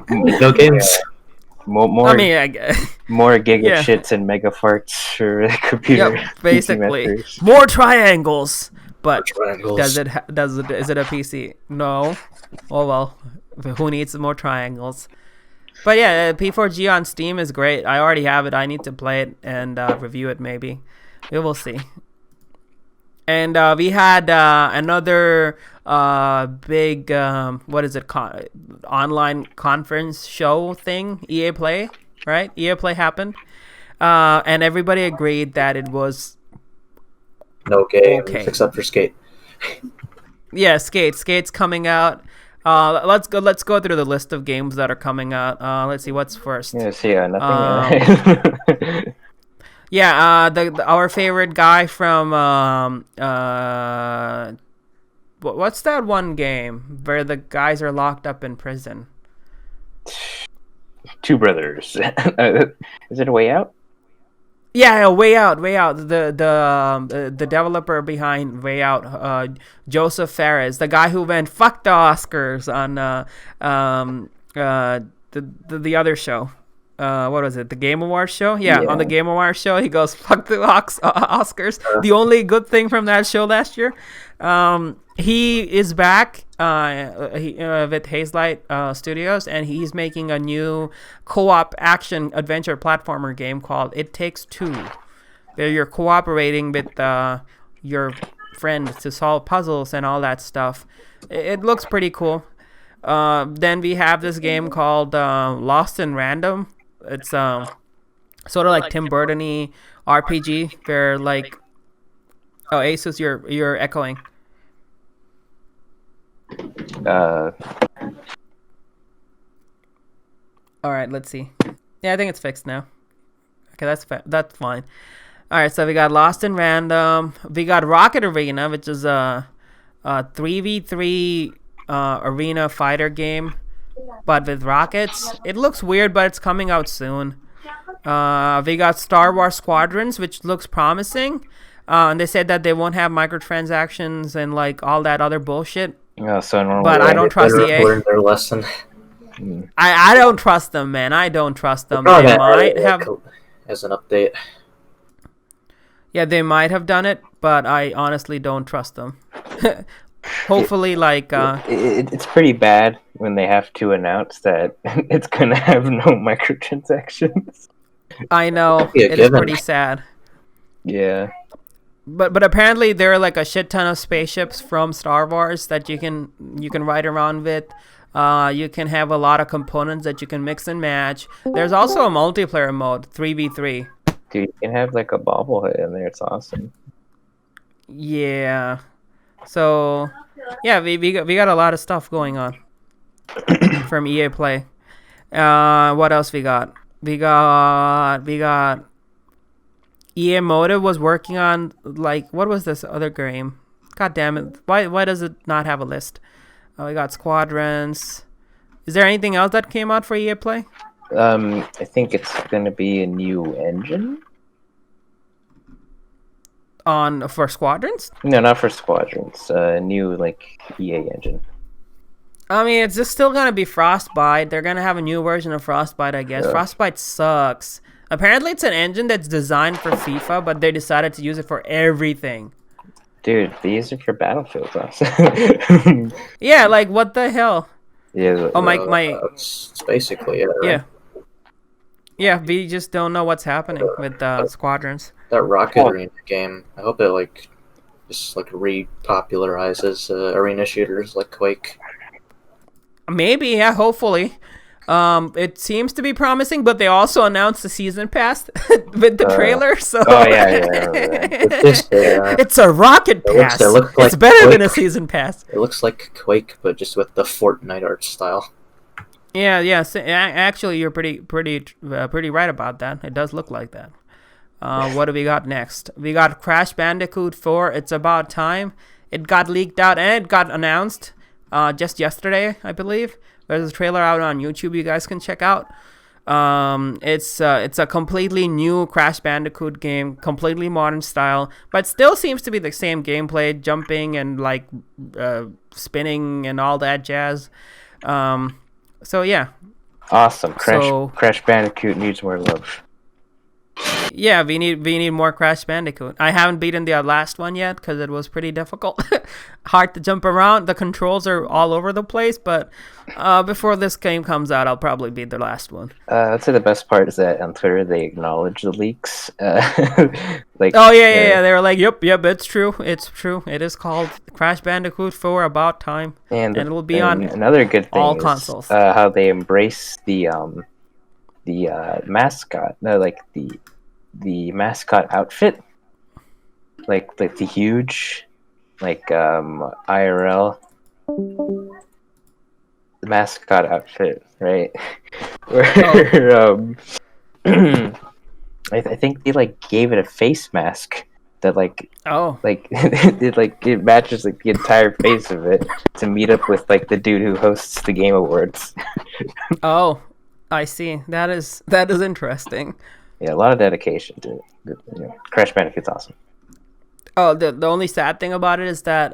No games. More giga shits and mega farts for the computer. Yep, basically. More triangles. But is it a PC? No. Oh well. Who needs more triangles? But yeah, P4G on Steam is great. I already have it. I need to play it and review it maybe. We will see. And we had another big online conference show thing, EA Play, right? EA Play happened, and everybody agreed that it was no games except for Skate. Yeah, Skate's coming out. Let's go through the list of games that are coming out. Let's see what's first. Nothing. Yeah, our favorite guy from what's that one game where the guys are locked up in prison? Two Brothers. Is it A Way Out? Yeah, Way Out. The developer behind Way Out, Joseph Fares, the guy who went fuck the Oscars on the other show. What was it? The Game Awards show? Yeah, on the Game Awards show, he goes, fuck the Oscars. The only good thing from that show last year. He is back with Hazelight Studios, and he's making a new co-op action adventure platformer game called It Takes Two, where you're cooperating with your friend to solve puzzles and all that stuff. It looks pretty cool. Then we have this game called Lost in Random. It's sort of like Tim Burton-y RPG where like... Oh, Asus, you're echoing. All right, let's see. Yeah, I think it's fixed now. Okay, that's fine. All right, so we got Lost in Random. We got Rocket Arena, which is a 3v3 arena fighter game, but with rockets. It looks weird, but it's coming out soon. We got Star Wars Squadrons, which looks promising. And they said that they won't have microtransactions and like all that other bullshit. But I don't trust EA. Learned their lesson. I don't trust them, man. I don't trust them. They might have as an update. Yeah, they might have done it, but I honestly don't trust them. Hopefully, like it's pretty bad when they have to announce that it's gonna have no microtransactions. I know it is pretty sad. Yeah. But apparently there are like a shit ton of spaceships from Star Wars that you can ride around with. You can have a lot of components that you can mix and match. There's also a multiplayer mode, 3v3. Dude, you can have like a bobblehead in there. It's awesome. Yeah. So, yeah, we got a lot of stuff going on from EA Play. What else we got? We got EA Motive was working on, like, what was this other game? God damn it. Why does it not have a list? We got Squadrons. Is there anything else that came out for EA Play? I think it's going to be a new engine. For Squadrons? No, not for Squadrons. A new, like, EA engine. I mean, it's just still going to be Frostbite. They're going to have a new version of Frostbite, I guess. Yeah. Frostbite sucks. Apparently, it's an engine that's designed for FIFA, but they decided to use it for everything. Dude, they use it for Battlefield also. Yeah, like, what the hell? Yeah. It's basically it, right? Yeah. Yeah, we just don't know what's happening with Squadrons. That Rocket Arena game, I hope it, like, just, like, repopularizes arena shooters like Quake. Maybe, yeah, hopefully. It seems to be promising, but they also announced the season pass with the trailer. So it's a rocket pass. It's better than a season pass. It looks like Quake, but just with the Fortnite art style. Yeah. Actually, you're pretty right about that. It does look like that. What do we got next? We got Crash Bandicoot 4. It's about time. It got leaked out and it got announced just yesterday, I believe. There's a trailer out on YouTube you guys can check out. It's a completely new Crash Bandicoot game, completely modern style, but still seems to be the same gameplay, jumping and like spinning and all that jazz. So yeah. Awesome. Crash Bandicoot needs more love. Yeah, we need more Crash Bandicoot. I haven't beaten the last one yet because it was pretty difficult. Hard to jump around. The controls are all over the place, but before this game comes out, I'll probably beat the last one. I'd say the best part is that on Twitter they acknowledge the leaks. Like, oh yeah. They were like, yep, it's true. It is called Crash Bandicoot 4 About Time, and it will be on another good thing all is, consoles. How they embrace the mascot, the mascot outfit, like the huge, like IRL mascot outfit, right? Where I think they like gave it a face mask that it matches like the entire face of it to meet up with like the dude who hosts the Game Awards. Oh, I see. That is interesting. Yeah, a lot of dedication to it. Crash Bandicoot's awesome. Oh, the only sad thing about it is that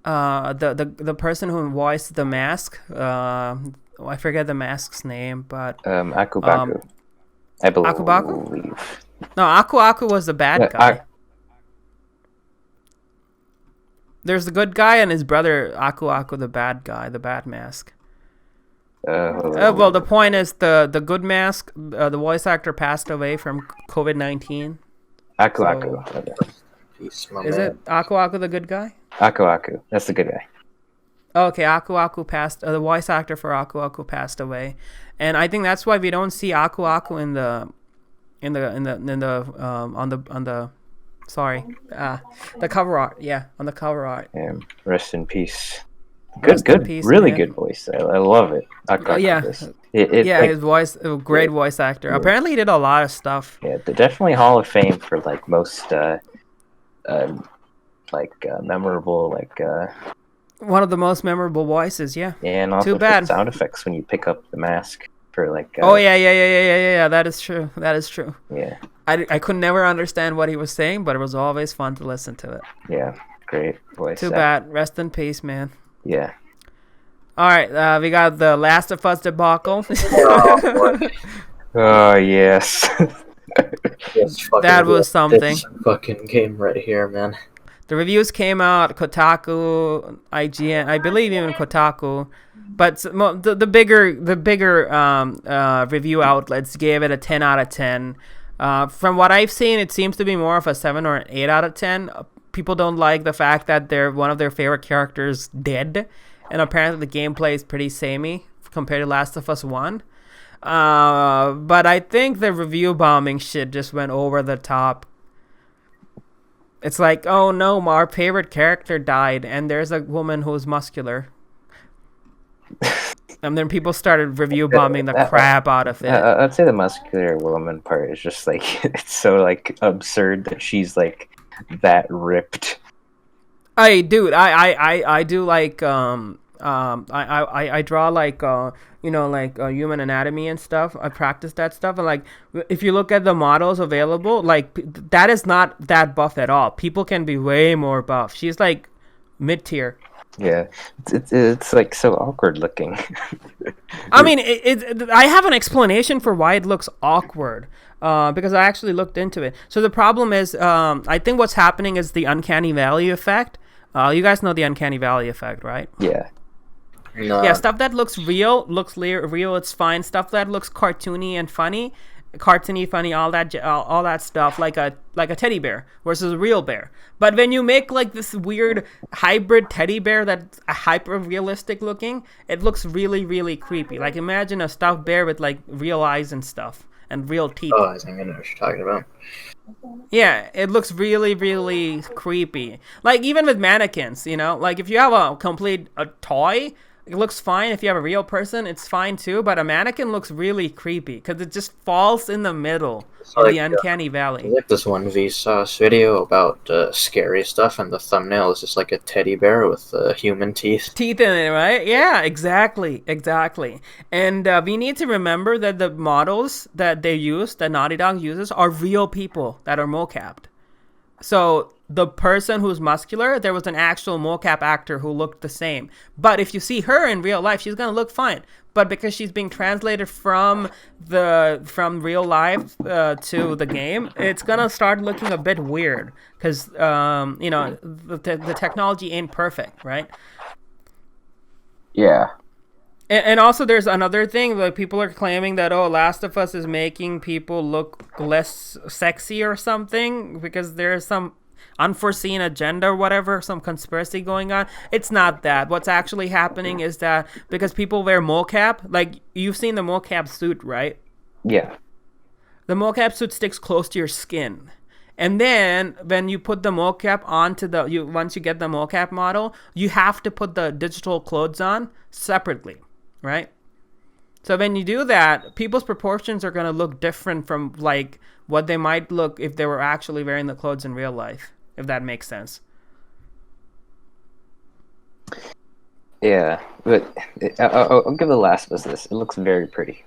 the person who voiced the mask, I forget the mask's name, but Akubaku. I believe. Akubaku? No, Aku was the bad guy. There's the good guy and his brother Aku, the bad guy, the bad mask. Well, the point is the good mask, the voice actor passed away from COVID-19. Aku. peace, my Is man. it Aku Aku the good guy? Aku Aku, that's the good guy. Okay, Aku Aku passed. The voice actor for Aku Aku passed away, and I think that's why we don't see Aku Aku on the cover art. Yeah, on the cover art. Yeah, rest in peace. Rest Good, in peace, really man. good voice. I love it. Yeah. His voice, great voice actor. Apparently, he did a lot of stuff. Yeah, they're definitely Hall of Fame for like most memorable one of the most memorable voices. Yeah. Yeah, and also Too bad. for sound effects when you pick up the mask for like. Yeah. That is true. Yeah. I could never understand what he was saying, but it was always fun to listen to it. Yeah, great voice. Too bad. Rest in peace, man. Yeah. All right, we got the Last of Us debacle. Oh yes. That was something. This fucking game right here, man. The reviews came out, Kotaku, IGN, I believe even Kotaku, but the bigger review outlets gave it a 10 out of 10. From what I've seen, it seems to be more of a 7 or an 8 out of 10. People don't like the fact that one of their favorite characters dead, and apparently the gameplay is pretty samey compared to Last of Us 1. But I think the review bombing shit just went over the top. It's like, oh no, our favorite character died, and there's a woman who's muscular. And then people started review bombing the crap out of it. I'd say the muscular woman part is just like, it's so like absurd that she's like that ripped. I do like I draw like human anatomy and stuff. I practice that stuff, and like if you look at the models available, like that is not that buff at all. People can be way more buff. She's like mid tier. Yeah, it's like so awkward looking. I mean, I have an explanation for why it looks awkward. Because I actually looked into it. So the problem is, I think what's happening is the uncanny valley effect. You guys know the uncanny valley effect, right? Yeah. No. Yeah, stuff that looks real, it's fine. Stuff that looks cartoony, funny, all that stuff, like a teddy bear versus a real bear. But when you make like this weird hybrid teddy bear that's hyper realistic looking, it looks really, really creepy. Like imagine a stuffed bear with like real eyes and stuff and real teeth. Oh, I think I know what you're talking about. Yeah, it looks really, really creepy. Like even with mannequins, like if you have a toy, it looks fine. If you have a real person, it's fine too. But a mannequin looks really creepy because it just falls in the middle of the uncanny valley. Like this one Vsauce video about scary stuff, and the thumbnail is just like a teddy bear with human teeth. Teeth in it, right? Yeah, exactly. And we need to remember that the models that they use, that Naughty Dog uses, are real people that are mocapped. So the person who's muscular, there was an actual mocap actor who looked the same. But if you see her in real life, she's gonna look fine. But because she's being translated from real life to the game, it's gonna start looking a bit weird because the technology ain't perfect, right? Yeah. And also there's another thing, like people are claiming that Last of Us is making people look less sexy or something because there's some unforeseen agenda or whatever, some conspiracy going on. It's not that. What's actually happening is that because people wear mocap, like you've seen the mocap suit, right? Yeah. The mocap suit sticks close to your skin. And then when you put the mocap onto once you get the mocap model, you have to put the digital clothes on separately, right? So when you do that, people's proportions are going to look different from like what they might look if they were actually wearing the clothes in real life, if that makes sense. Yeah, but I'll give The Last of Us this. It looks very pretty.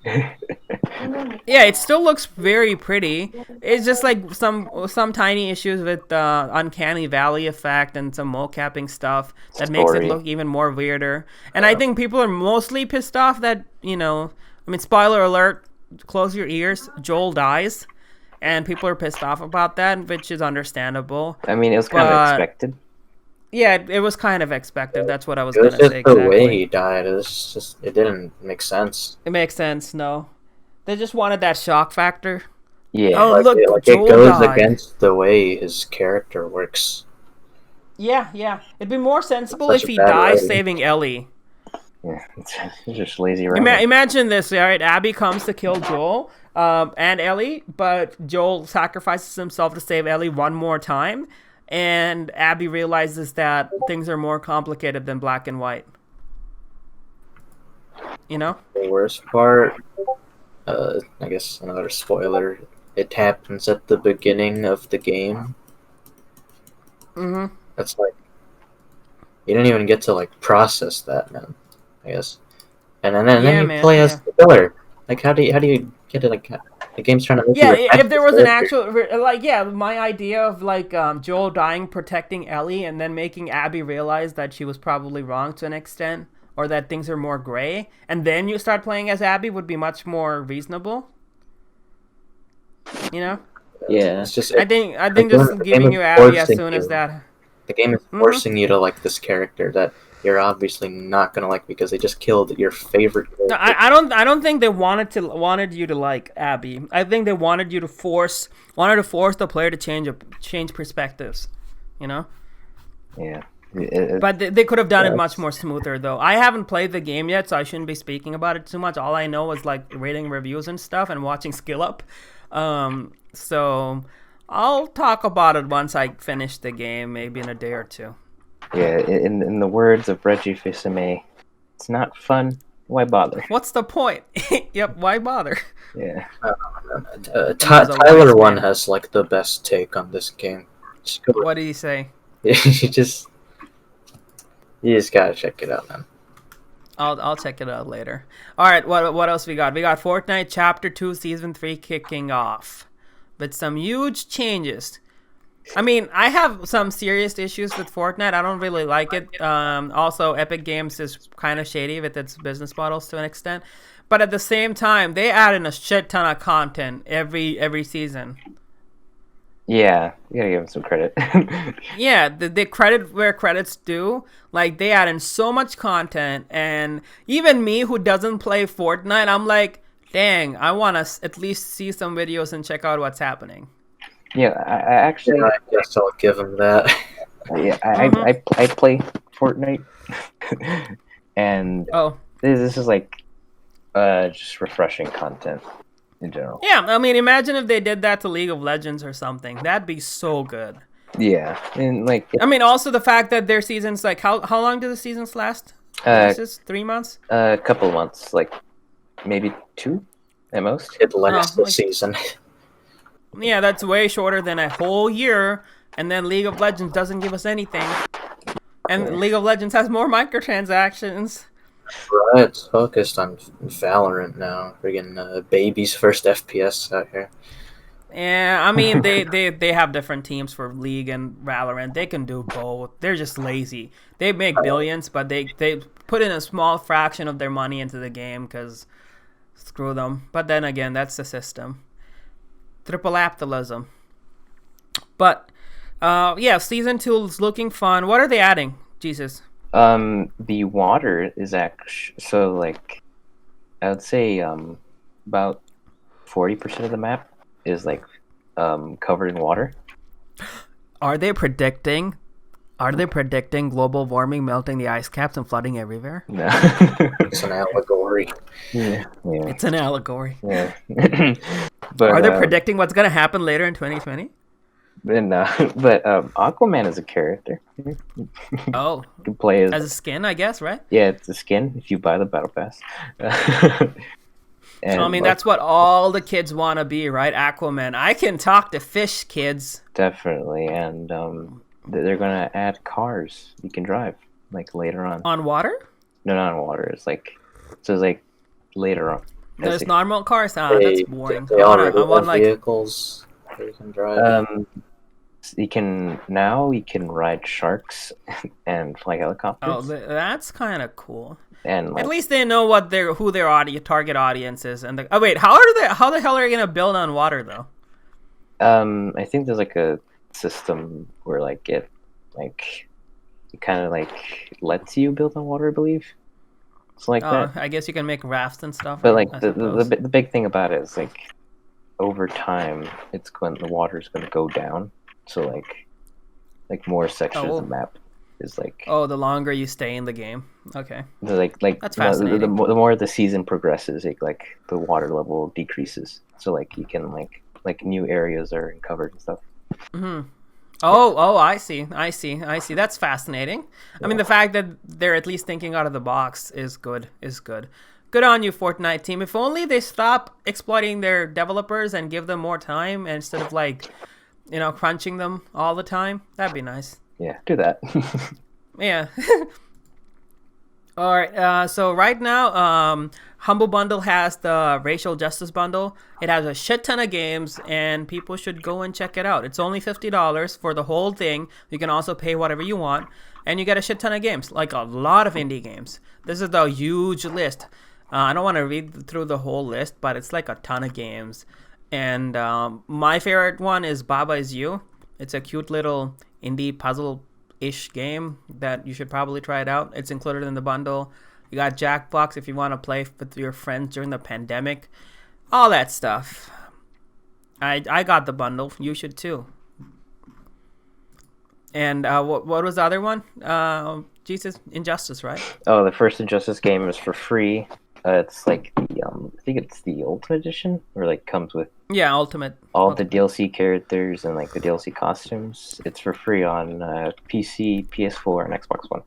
Yeah, it still looks very pretty. It's just like some tiny issues with the uncanny valley effect and some mocapping stuff that makes it look even more weirder. And I think people are mostly pissed off that, spoiler alert, close your ears, Joel dies. And people are pissed off about that, which is understandable. I mean, it was kind of expected. Yeah, it was kind of expected. That's what I was going to say. It was just the way he died. It didn't make sense. It makes sense, no. They just wanted that shock factor. Yeah. Oh, look, Joel it goes died. against the way his character works. Yeah. It'd be more sensible if he dies saving Ellie. Yeah, it's just lazy writing. Imagine this, all right? Abby comes to kill Joel and Ellie, but Joel sacrifices himself to save Ellie one more time, and Abby realizes that things are more complicated than black and white. You know? The worst part, I guess another spoiler, it happens at the beginning of the game. Mm-hmm. That's like, you don't even get to like process that, man. I guess, and then you play as the killer. Like, how do you get it? Like, the game's trying to make you if there was an actual my idea of like Joel dying protecting Ellie and then making Abby realize that she was probably wrong to an extent, or that things are more gray, and then you start playing as Abby would be much more reasonable. You know? Yeah, it's just I think just giving you Abby as soon as that. The game is forcing you to like this character that you're obviously not gonna like because they just killed your favorite character. No, I don't think they wanted you to like Abby. I think they wanted to force the player to change perspectives. You know? Yeah. But they could have done it much more smoother, though. I haven't played the game yet, so I shouldn't be speaking about it too much. All I know is like reading reviews and stuff and watching Skill Up. So I'll talk about it once I finish the game, maybe in a day or two. Yeah, in the words of Reggie Fils-Aimé, it's not fun. Why bother? What's the point? Yep, why bother? Yeah. Tyler One has like the best take on this game. What did he say? You just gotta check it out, man. I'll check it out later. All right, what else we got? We got Fortnite Chapter 2 Season 3 kicking off with some huge changes. I mean, I have some serious issues with Fortnite. I don't really like it. Also, Epic Games is kind of shady with its business models to an extent. But at the same time, they add in a shit ton of content every season. Yeah, you gotta give them some credit. Yeah, the credit where credit's due. Like, they add in so much content, and even me who doesn't play Fortnite, I'm like, dang, I want to at least see some videos and check out what's happening. Yeah, I actually... I guess I'll give them that. Yeah, I play Fortnite, and this is like just refreshing content. In general. Yeah, I mean, imagine if they did that to League of Legends or something. That'd be so good. Yeah, and like I mean, also the fact that their seasons, like, how long do the seasons last? Is this 3 months? A couple of months, like maybe 2 at most. It lasts the season. Yeah, that's way shorter than a whole year. And then League of Legends doesn't give us anything. And League of Legends has more microtransactions. Right, it's focused on Valorant now. Friggin' baby's first FPS out here. Yeah, I mean, they have different teams for League and Valorant. They can do both. They're just lazy. They make billions, but they put in a small fraction of their money into the game because screw them. But then again, that's the system. Triple capitalism. But, yeah, Season 2 is looking fun. What are they adding? Jesus. The water is actually, so like, I would say, about 40% of the map is like, covered in water. Are they predicting global warming, melting the ice caps and flooding everywhere? No. It's an allegory. Yeah. It's an allegory. Yeah. But, are they predicting what's gonna happen later in 2020? But Aquaman is a character. Oh, you can play as a skin, I guess, right? Yeah, it's a skin if you buy the battle pass. And I mean, that's what all the kids want to be, right? Aquaman. I can talk to fish, kids. Definitely, and they're gonna add cars you can drive like later on. On water? No, not on water. It's like later on. There's normal cars. That's boring. They already have vehicles you can drive. You can ride sharks and fly helicopters. Oh, that's kind of cool. And at least they know who their target audience is. And wait, how the hell are they gonna build on water though? I think there's like a system where like it kind of like lets you build on water, I believe. It's like that. I guess you can make rafts and stuff. But like the big thing about it is like over time, the water's going to go down. So like more sections of the map is like. Oh, the longer you stay in the game. Okay. Like that's fascinating. The more the season progresses, like the water level decreases. So like you can like new areas are covered and stuff. Mm-hmm. Oh, I see. That's fascinating. Yeah. I mean, the fact that they're at least thinking out of the box is good. Good on you, Fortnite team. If only they stop exploiting their developers and give them more time instead of like, crunching them all the time. That'd be nice. Yeah, do that. Yeah. All right. So right now, Humble Bundle has the Racial Justice Bundle. It has a shit ton of games, and people should go and check it out. It's only $50 for the whole thing. You can also pay whatever you want, and you get a shit ton of games, like a lot of indie games. This is the huge list. I don't want to read through the whole list, but it's like a ton of games. And my favorite one is Baba Is You. It's a cute little indie puzzle-ish game that you should probably try it out. It's included in the bundle. You got Jackbox if you want to play with your friends during the pandemic. All that stuff. I got the bundle. You should too. And what was the other one? Jesus, Injustice, right? Oh, the first Injustice game is for free. It's like the I think it's the Ultimate Edition, or like comes with Ultimate. All the DLC characters and like the DLC costumes. It's for free on PC, PS4, and Xbox One.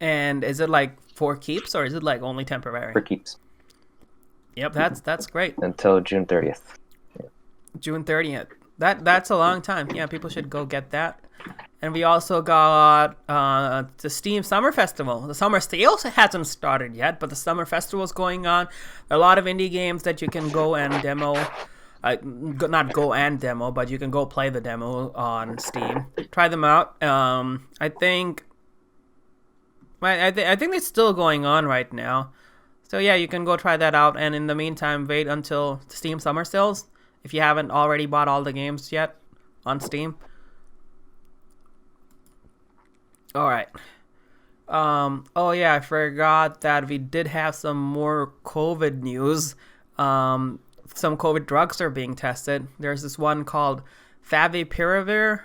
And is it like for keeps, or is it like only temporary? For keeps. Yep, that's great. Until June 30th. Yeah. June 30th. That's a long time. Yeah, people should go get that. And we also got the Steam Summer Festival. The summer sale hasn't started yet, but the Summer Festival is going on. A lot of indie games that you can go and demo. Not go and demo, but you can go play the demo on Steam. Try them out. I think it's still going on right now. So yeah, you can go try that out. And in the meantime, wait until Steam Summer Sales if you haven't already bought all the games yet on Steam. All right. Oh yeah, I forgot that we did have some more COVID news. Some COVID drugs are being tested. There's this one called favipiravir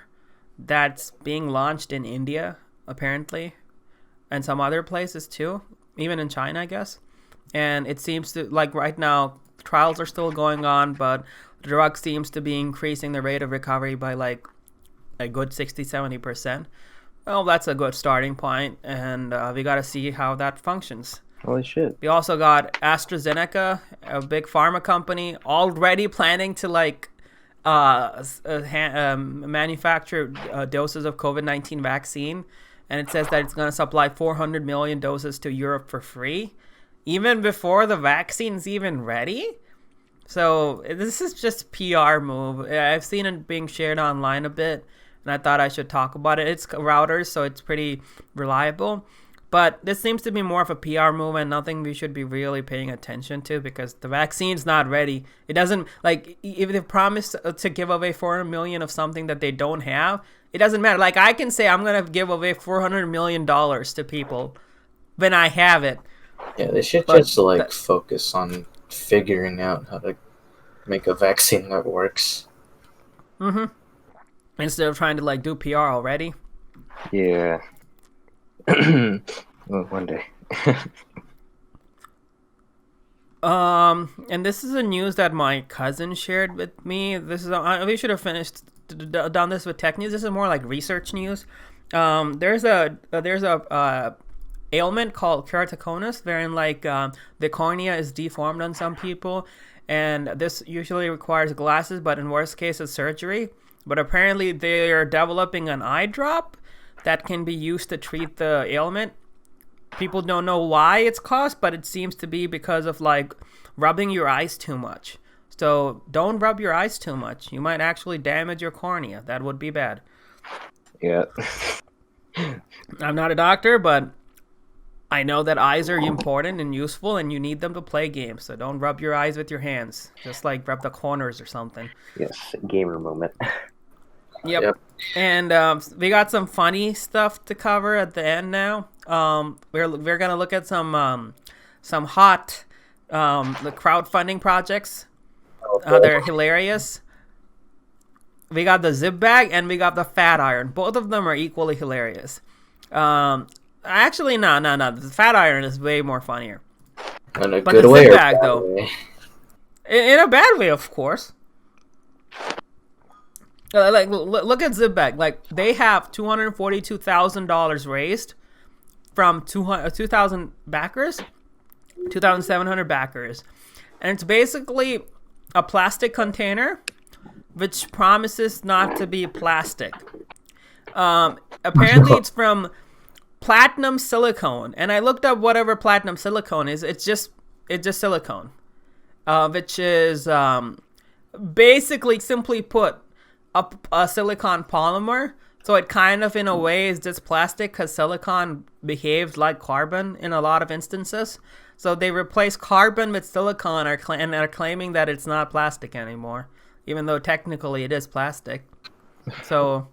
that's being launched in India, apparently, and some other places too, even in China, I guess. And it seems to, like right now, trials are still going on, but the drug seems to be increasing the rate of recovery by like a good 60-70%. Well, that's a good starting point, and we got to see how that functions. Holy shit. We also got AstraZeneca, a big pharma company, already planning to manufacture doses of COVID-19 vaccine, and it says that it's going to supply 400 million doses to Europe for free, even before the vaccine's even ready. So this is just a PR move. I've seen it being shared online a bit, and I thought I should talk about it. It's routers, so it's pretty reliable. But this seems to be more of a PR move and nothing we should be really paying attention to because the vaccine's not ready. It doesn't, like, if they promise to give away 400 million of something that they don't have, it doesn't matter. Like, I can say I'm going to give away $400 million to people when I have it. Yeah, they should just, focus on figuring out how to make a vaccine that works. Mm-hmm. Instead of trying to, do PR already. Yeah. Well, one day. And this is a news that my cousin shared with me. This is we should have done this with tech news. This is more like research news. There's a ailment called keratoconus, wherein the cornea is deformed on some people, and this usually requires glasses, but in worst cases surgery. But apparently they are developing an eye drop that can be used to treat the ailment. People don't know why it's caused, but it seems to be because of rubbing your eyes too much. So don't rub your eyes too much. You might actually damage your cornea. That would be bad. Yeah. I'm not a doctor, but I know that eyes are important and useful, and you need them to play games. So don't rub your eyes with your hands. Just rub the corners or something. Yes, gamer moment. Yep. And we got some funny stuff to cover at the end now. We're gonna look at some hot the crowdfunding projects. Oh, they're hilarious. We got the zip bag and we got the fat iron. Both of them are equally hilarious. Actually, no. The fat iron is way more funnier. In a good way or bag, though, way? In a bad way, of course. Like, look at zip bag. Like, they have $242,000 raised from 2,000 backers, 2,700 backers, and it's basically a plastic container which promises not to be plastic. Apparently, it's from platinum silicone, and I looked up whatever platinum silicone is. It's just silicone, which is basically, simply put, a silicon polymer. So it kind of, in a way, is just plastic because silicon behaves like carbon in a lot of instances. So they replace carbon with silicon and are claiming that it's not plastic anymore, even though technically it is plastic. So,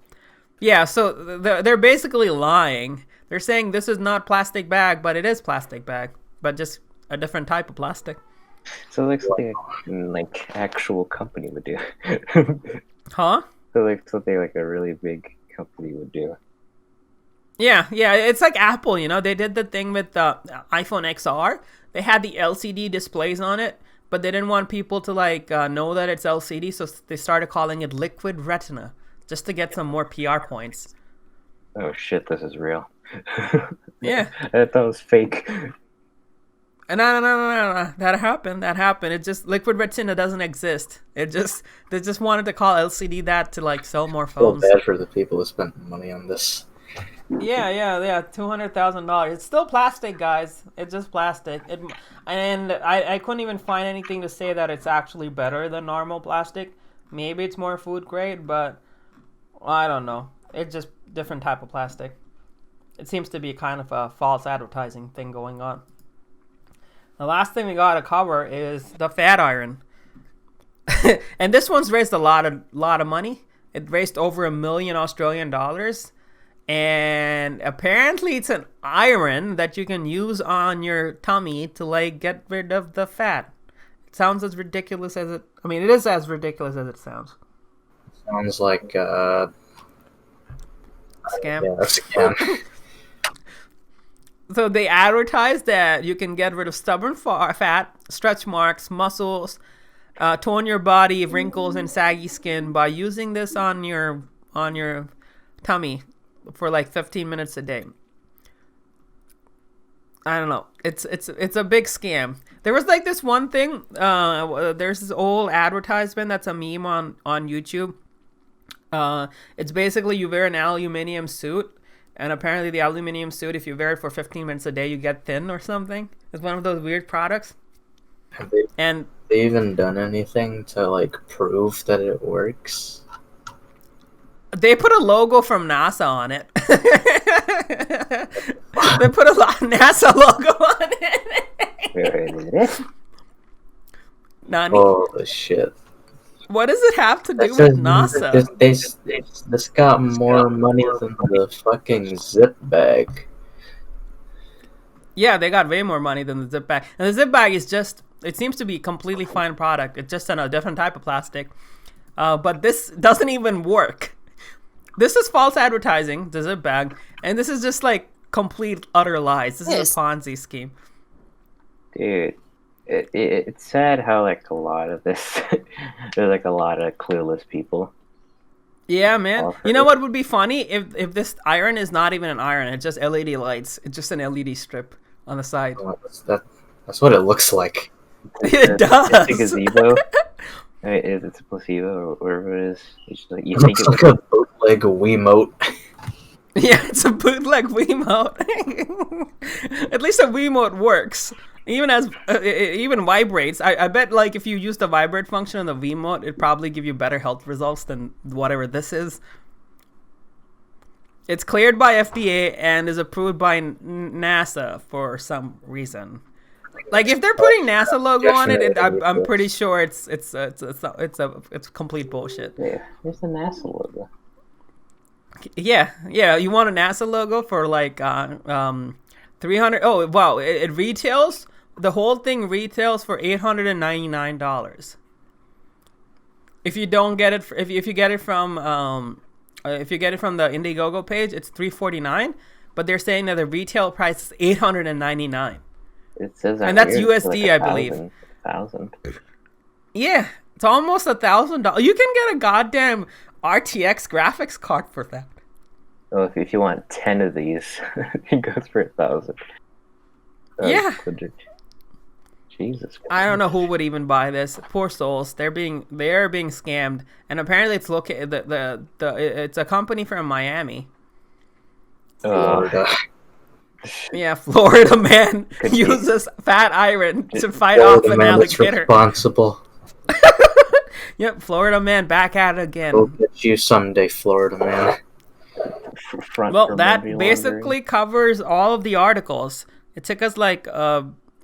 yeah, so they're basically lying. They're saying this is not plastic bag, but it is plastic bag, but just a different type of plastic. So it looks like actual company would do. Huh? So like something like a really big company would do. Yeah, it's like Apple, they did the thing with the iPhone XR. They had the LCD displays on it, but they didn't want people to know that it's LCD, so they started calling it liquid retina just to get some more PR points. Oh shit, this is real. Yeah. I thought it was fake. No. That happened. It just, liquid retina doesn't exist. They just wanted to call LCD that to sell more phones. So bad for the people who spent money on this. Yeah. $200,000. It's still plastic, guys. It's just plastic. And I couldn't even find anything to say that it's actually better than normal plastic. Maybe it's more food grade, but I don't know. It's just different type of plastic. It seems to be kind of a false advertising thing going on. The last thing we gotta cover is the fat iron. And this one's raised a lot of money. It raised over $1 million Australian dollars. And apparently it's an iron that you can use on your tummy to get rid of the fat. It sounds as ridiculous as it... I mean, it is as ridiculous as it sounds. Sounds like scam. Yeah, a scam. So they advertise that you can get rid of stubborn fat, stretch marks, muscles, tone your body, wrinkles, and saggy skin by using this on your tummy for 15 minutes a day. I don't know. It's a big scam. There was this one thing. There's this old advertisement that's a meme on YouTube. It's basically you wear an aluminum suit. And apparently the aluminum suit, if you wear it for 15 minutes a day, you get thin or something. It's one of those weird products. Have they even done anything to prove that it works? They put a logo from NASA on it. They put a NASA logo on it. Nani? Holy shit. What does it have to do with NASA? This got more money than the fucking zip bag. Yeah, they got way more money than the zip bag. And the zip bag is just, it seems to be a completely fine product. It's just a different type of plastic. But this doesn't even work. This is false advertising, the zip bag. And this is just complete, utter lies. This is a Ponzi scheme. Dude. It's sad how a lot of this there's a lot of clueless people. Yeah, man. You know what would be funny if this iron is not even an iron, it's just LED lights. It's just an LED strip on the side. Oh, that's what it looks like. It does. It's a gazebo. It's a placebo or whatever it is. It's you think it's a bootleg Wiimote. Yeah, it's a bootleg Wiimote. At least a Wiimote works. Even vibrates. I bet if you use the vibrate function on the Wiimote, it'd probably give you better health results than whatever this is. It's cleared by FDA and is approved by NASA for some reason. If they're putting NASA logo on it, I'm pretty sure it's complete bullshit. Yeah, there's the NASA logo. Yeah. You want a NASA logo for 300? Oh wow! It retails. The whole thing retails for $899. if you don't get it, if you get it from if you get it from the Indiegogo page, it's $349. But they're saying that the retail price is $899. It says and that's USD, like I believe. 1,000. Yeah, it's almost $1,000. You can get a goddamn RTX graphics card for that. Well, if you want 10 of these, it goes for 1,000. Yeah. Jesus Christ. I don't know who would even buy this. Poor souls. They're being scammed, and apparently it's it's a company from Miami. Florida. Yeah, Florida man uses fat iron to fight Florida off an man alligator. Responsible. Yep, Florida man back at it again. We'll get you someday, Florida man. Well, that basically covers all of the articles. It took us like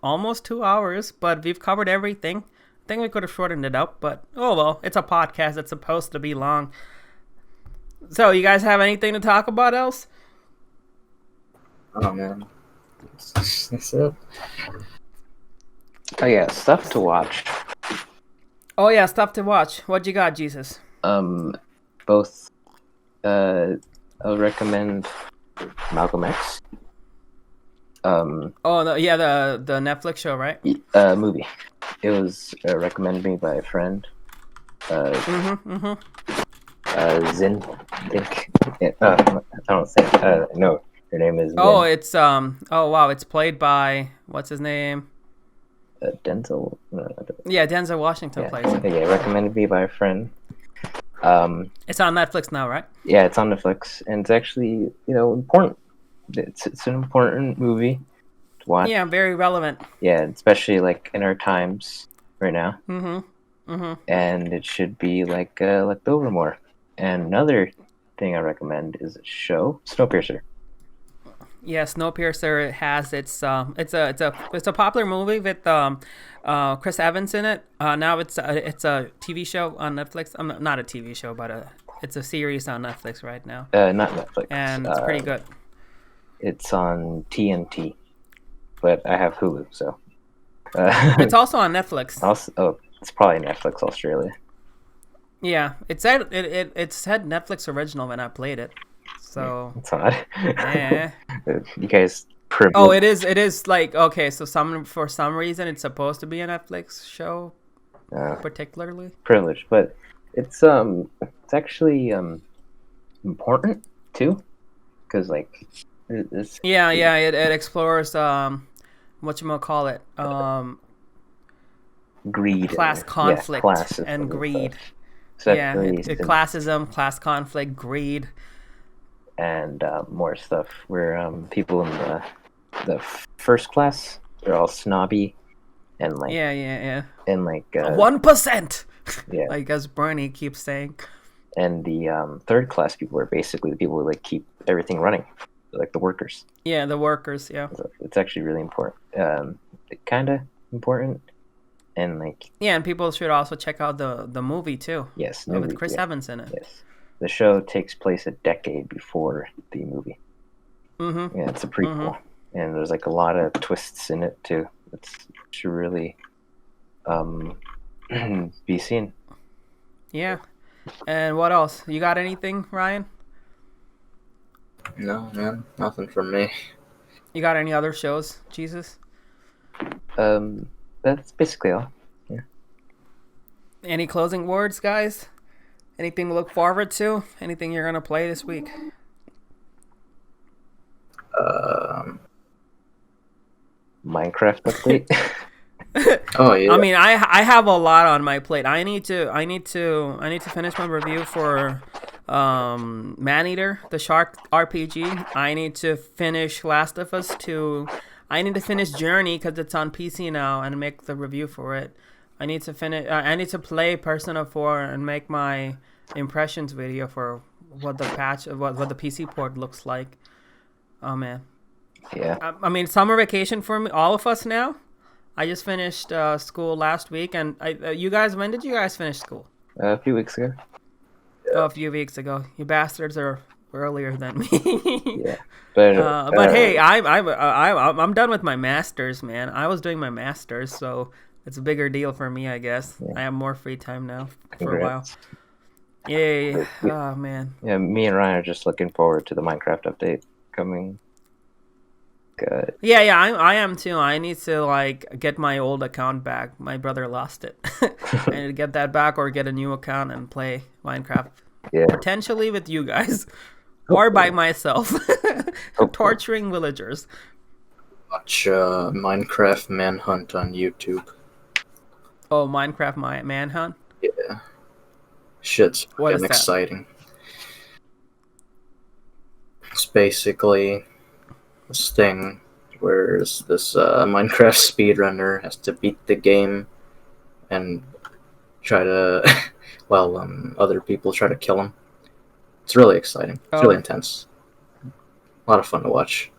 almost 2 hours, but we've covered everything. I think we could have shortened it up, but oh well, it's a podcast. It's supposed to be long. So, you guys have anything to talk about else? Oh man, that's it. Oh yeah, stuff to watch. Oh yeah, stuff to watch. What you got, Jesus? Both. I'll recommend Malcolm X. Oh no, yeah, the Netflix show, right? Movie. It was recommended me by a friend. Zin. I don't say. No. Her name is. Oh, it's oh wow, it's played by what's his name? Denzel. Yeah, Denzel Washington plays it. Yeah, recommended me by a friend. It's on Netflix now, right? Yeah, it's on Netflix, and it's actually important. It's an important movie to watch. Yeah, very relevant. Yeah, especially like in our times right now. And it should be like looked over more. And another thing I recommend is a show, Snowpiercer. Yeah, Snowpiercer has it's a popular movie with Chris Evans in it. Now it's a TV show on Netflix. Not a TV show, but it's a series on Netflix right now. Not Netflix. And it's pretty good. It's on TNT, but I have Hulu, so. It's also on Netflix. It's probably Netflix Australia. Yeah, it said Netflix original when I played it. So it's odd. Yeah. You guys privileged. Oh, it is like okay. So for some reason it's supposed to be a Netflix show, particularly privileged, but it's actually important too, because like it's it explores whatchamacallit greed, class conflict, and greed. Classism, class conflict, greed. And more stuff where people in the first class, they're all snobby and like and like 1%. Yeah, like as Bernie keeps saying. And the third class people are basically the people who like keep everything running, like the workers. Yeah, the workers. Yeah, so it's actually really important. Kind of important, and like and people should also check out the movie too. Yes, with Chris Evans in it. Yes. The show takes place a decade before the movie. Yeah, it's a prequel, and there's like a lot of twists in it too. It should really be seen. Yeah, and what else? You got anything, Ryan? No, man, nothing from me. You got any other shows, Jesus? That's basically all. Yeah. Any closing words, guys? Anything to look forward to? Anything you're gonna play this week? Minecraft update. Oh yeah. I mean, I have a lot on my plate. I need to finish my review for Maneater, the Shark RPG. I need to finish Last of Us 2. I need to finish Journey because it's on PC now and make the review for it. I need to finish. I need to play Persona 4 and make my impressions video for what the what the PC port looks like. Oh man. Yeah. I mean, summer vacation for me, all of us now. I just finished school last week, and you guys. When did you guys finish school? A few weeks ago. Oh, a few weeks ago. You bastards are earlier than me. Yeah. But hey, I'm done with my masters, man. I was doing my masters, so it's a bigger deal for me, I guess. Yeah. I have more free time now for Congrats. a while. Yay. Oh, man. Yeah, me and Ryan are just looking forward to the Minecraft update coming. Good. Yeah, I am too. I need to like get my old account back. My brother lost it. I need to get that back or get a new account and play Minecraft. Yeah. Potentially with you guys. Or by myself. Torturing villagers. Watch Minecraft Manhunt on YouTube. Oh, Minecraft Manhunt? Yeah. Shit's What is fucking that? exciting. It's basically this thing where this Minecraft speedrunner has to beat the game and try to, other people try to kill him. It's really exciting. It's really intense. A lot of fun to watch.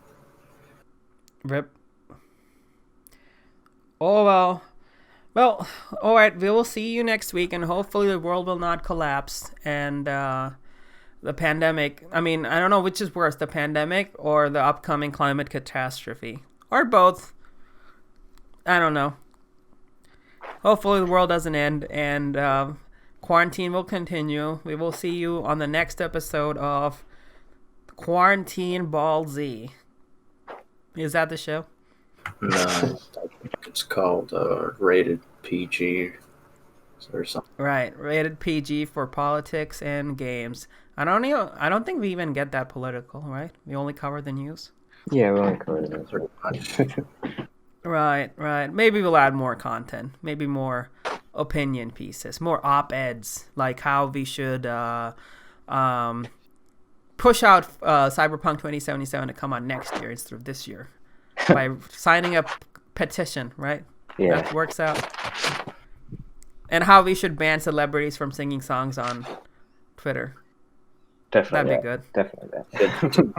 Rip. Oh, well. Well, alright, we will see you next week, and hopefully the world will not collapse, and the pandemic, I mean, I don't know which is worse, the pandemic or the upcoming climate catastrophe, or both. I don't know. Hopefully the world doesn't end, and quarantine will continue. We will see you on the next episode of Quarantine Ball Z. Is that the show? No, I think it's called Rated PG or something. Right, Rated PG for politics and games. I don't think we even get that political, right? We only cover the news. Yeah, we only cover the news. Pretty much. Right. Maybe we'll add more content. Maybe more opinion pieces, more op-eds, like how we should push out Cyberpunk 2077 to come on next year instead of this year by signing a petition, right? Yeah. That works out. And how we should ban celebrities from singing songs on Twitter. Definitely. That'd be good. Definitely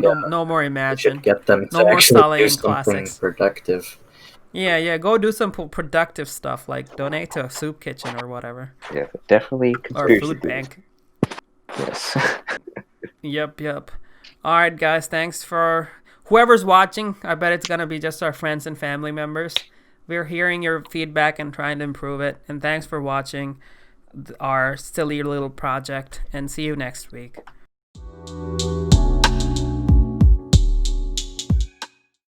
that. No more Imagine. Should get them to No more actually selling do something classics. productive. Yeah. Go do some productive stuff, like donate to a soup kitchen or whatever. Yeah, but definitely Or conspiracy a food theories. bank. Yes. Yep. All right, guys. Thanks for whoever's watching. I bet it's gonna be just our friends and family members. We're hearing your feedback and trying to improve it. And thanks for watching our silly little project. And see you next week.